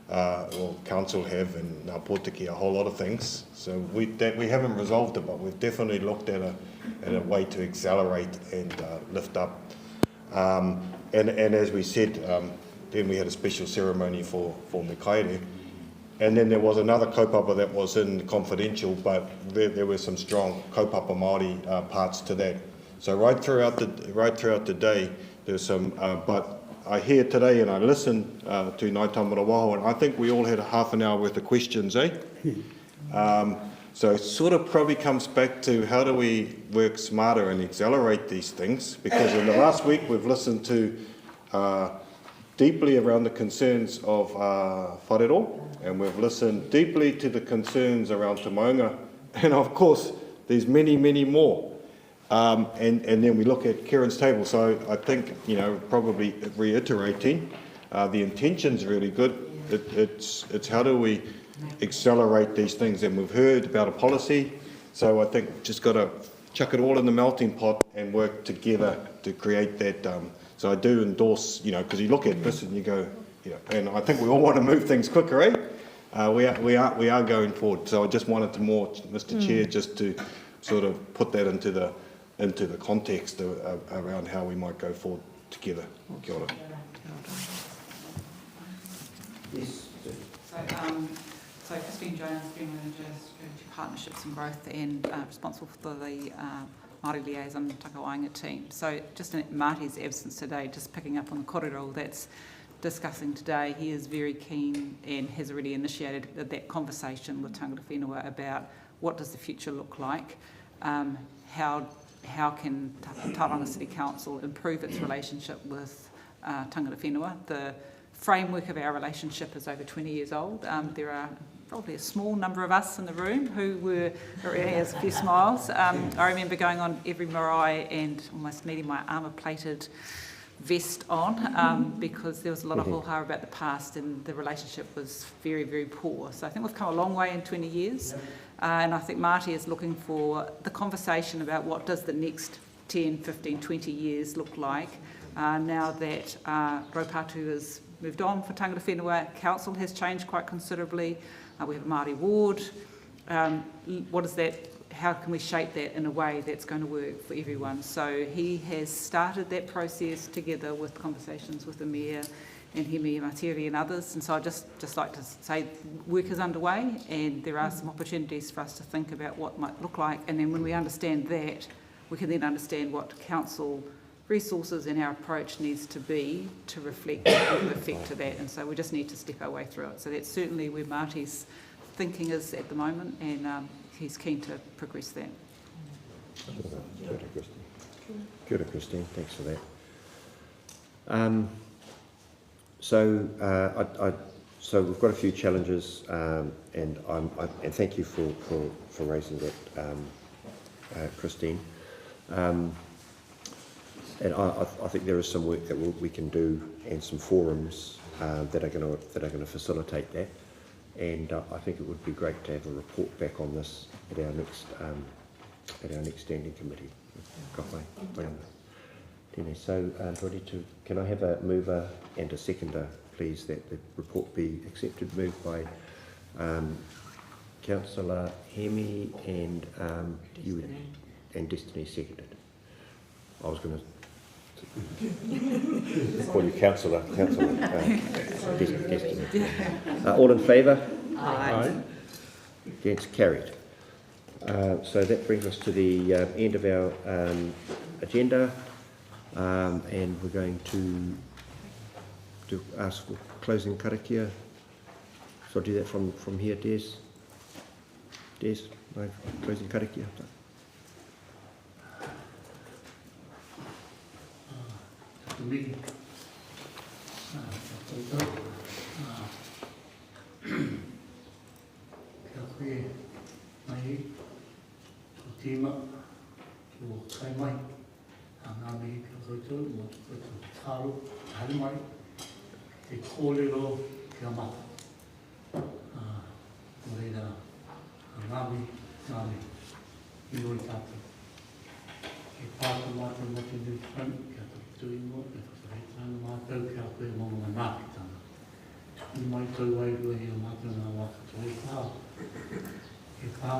well, council have, and Ngā Pōtiki, a whole lot of things. So we haven't resolved it, but we've definitely looked at a way to accelerate and lift up. And as we said, then we had a special ceremony for Mikaere. And then there was another kaupapa that was in confidential, but there were some strong kaupapa Māori parts to that. So right throughout the day, there's some, but I hear today and I listen to Ngāi Taumarawaho, and I think we all had a half an hour worth of questions, eh? So it sort of probably comes back to how do we work smarter and accelerate these things, because in the last week we've listened to deeply around the concerns of wharero, and we've listened deeply to the concerns around Te Maunga, and of course there's many, many more. And then we look at Kieran's table, so I think, you know, probably reiterating, the intention's really good. It's how do we accelerate these things, and we've heard about a policy, so I think we've just got to chuck it all in the melting pot and work together to create that. So I do endorse, you know, because you look at this and you go, you know, and I think we all want to move things quicker, eh? We are going forward. So I just wanted to more, Mr. Chair, just to sort of put that into the context around how we might go forward together. Kia ora. Yes. So Christine Jones, General Manager, Strategy Partnerships and Growth, and responsible for the Māori Liaison Takawainga team. So just in Marty's absence today, just picking up on the kōrero that's discussing today, he is very keen and has already initiated that conversation with Tangata Whenua about what does the future look like, how can Tauranga City Council improve its relationship with Tangata Whenua. The framework of our relationship is over 20 years old. There are probably a small number of us in the room who were, has a few smiles. I remember going on every marae and almost needing my armour-plated vest on because there was a lot of hoo-ha about the past and the relationship was very, very poor. So I think we've come a long way in 20 years. And I think Marty is looking for the conversation about what does the next 10, 15, 20 years look like now that Raupatu has moved on for Tangata Whenua. Council has changed quite considerably. We have a Māori ward. What is that? How can we shape that in a way that's going to work for everyone? So he has started that process together with conversations with the Mayor and Hemi Materi and others. And so I'd just like to say work is underway and there are some opportunities for us to think about what might look like. And then when we understand that, we can then understand what council resources and our approach needs to be to reflect the effect to that. And so we just need to step our way through it. So that's certainly where Marty's thinking is at the moment, and he's keen to progress that. Kia ora, Christine. Thanks for that. So we've got a few challenges, and thank you for raising that, Christine. And I think there is some work that we can do and some forums that are going to facilitate that. And I think it would be great to have a report back on this at our next standing committee. So, can I have a mover and a seconder, please, that the report be accepted? Moved by Councillor Hemi and Destiny seconded. I was going to call you Councillor Destiny. All in favour? Aye. Against? Carried. So that brings us to the end of our agenda, and we're going to ask for closing karakia. So I'll do that from here, Des. No, closing karakia. The meeting. Kia koe mai, ko tīma, ko kai mai, ngā mihi kia koutou, mo te koutou tāro, hari mai, te kōrero kia mata. Mo reira, ngā mihi, i roi tātou. Ke pāta mātou mo te new front, kia tui mo, e whakareitanga mātou kia koe monga ngā nākitanga. I mai tau wairua hea mātou ngā waka toi pāo. E pā,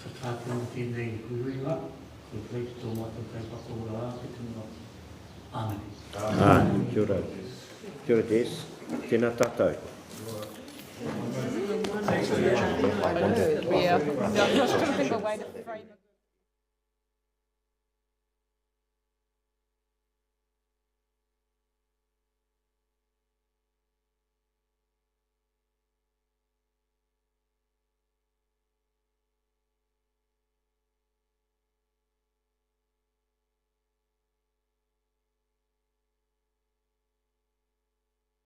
whakātou mo tēnei huringa, ko pleiti tō mātou kai whakaora a, ke tunga. Amen. Kia ora. Kia ora, Des. Tēnā tātou. Yeah.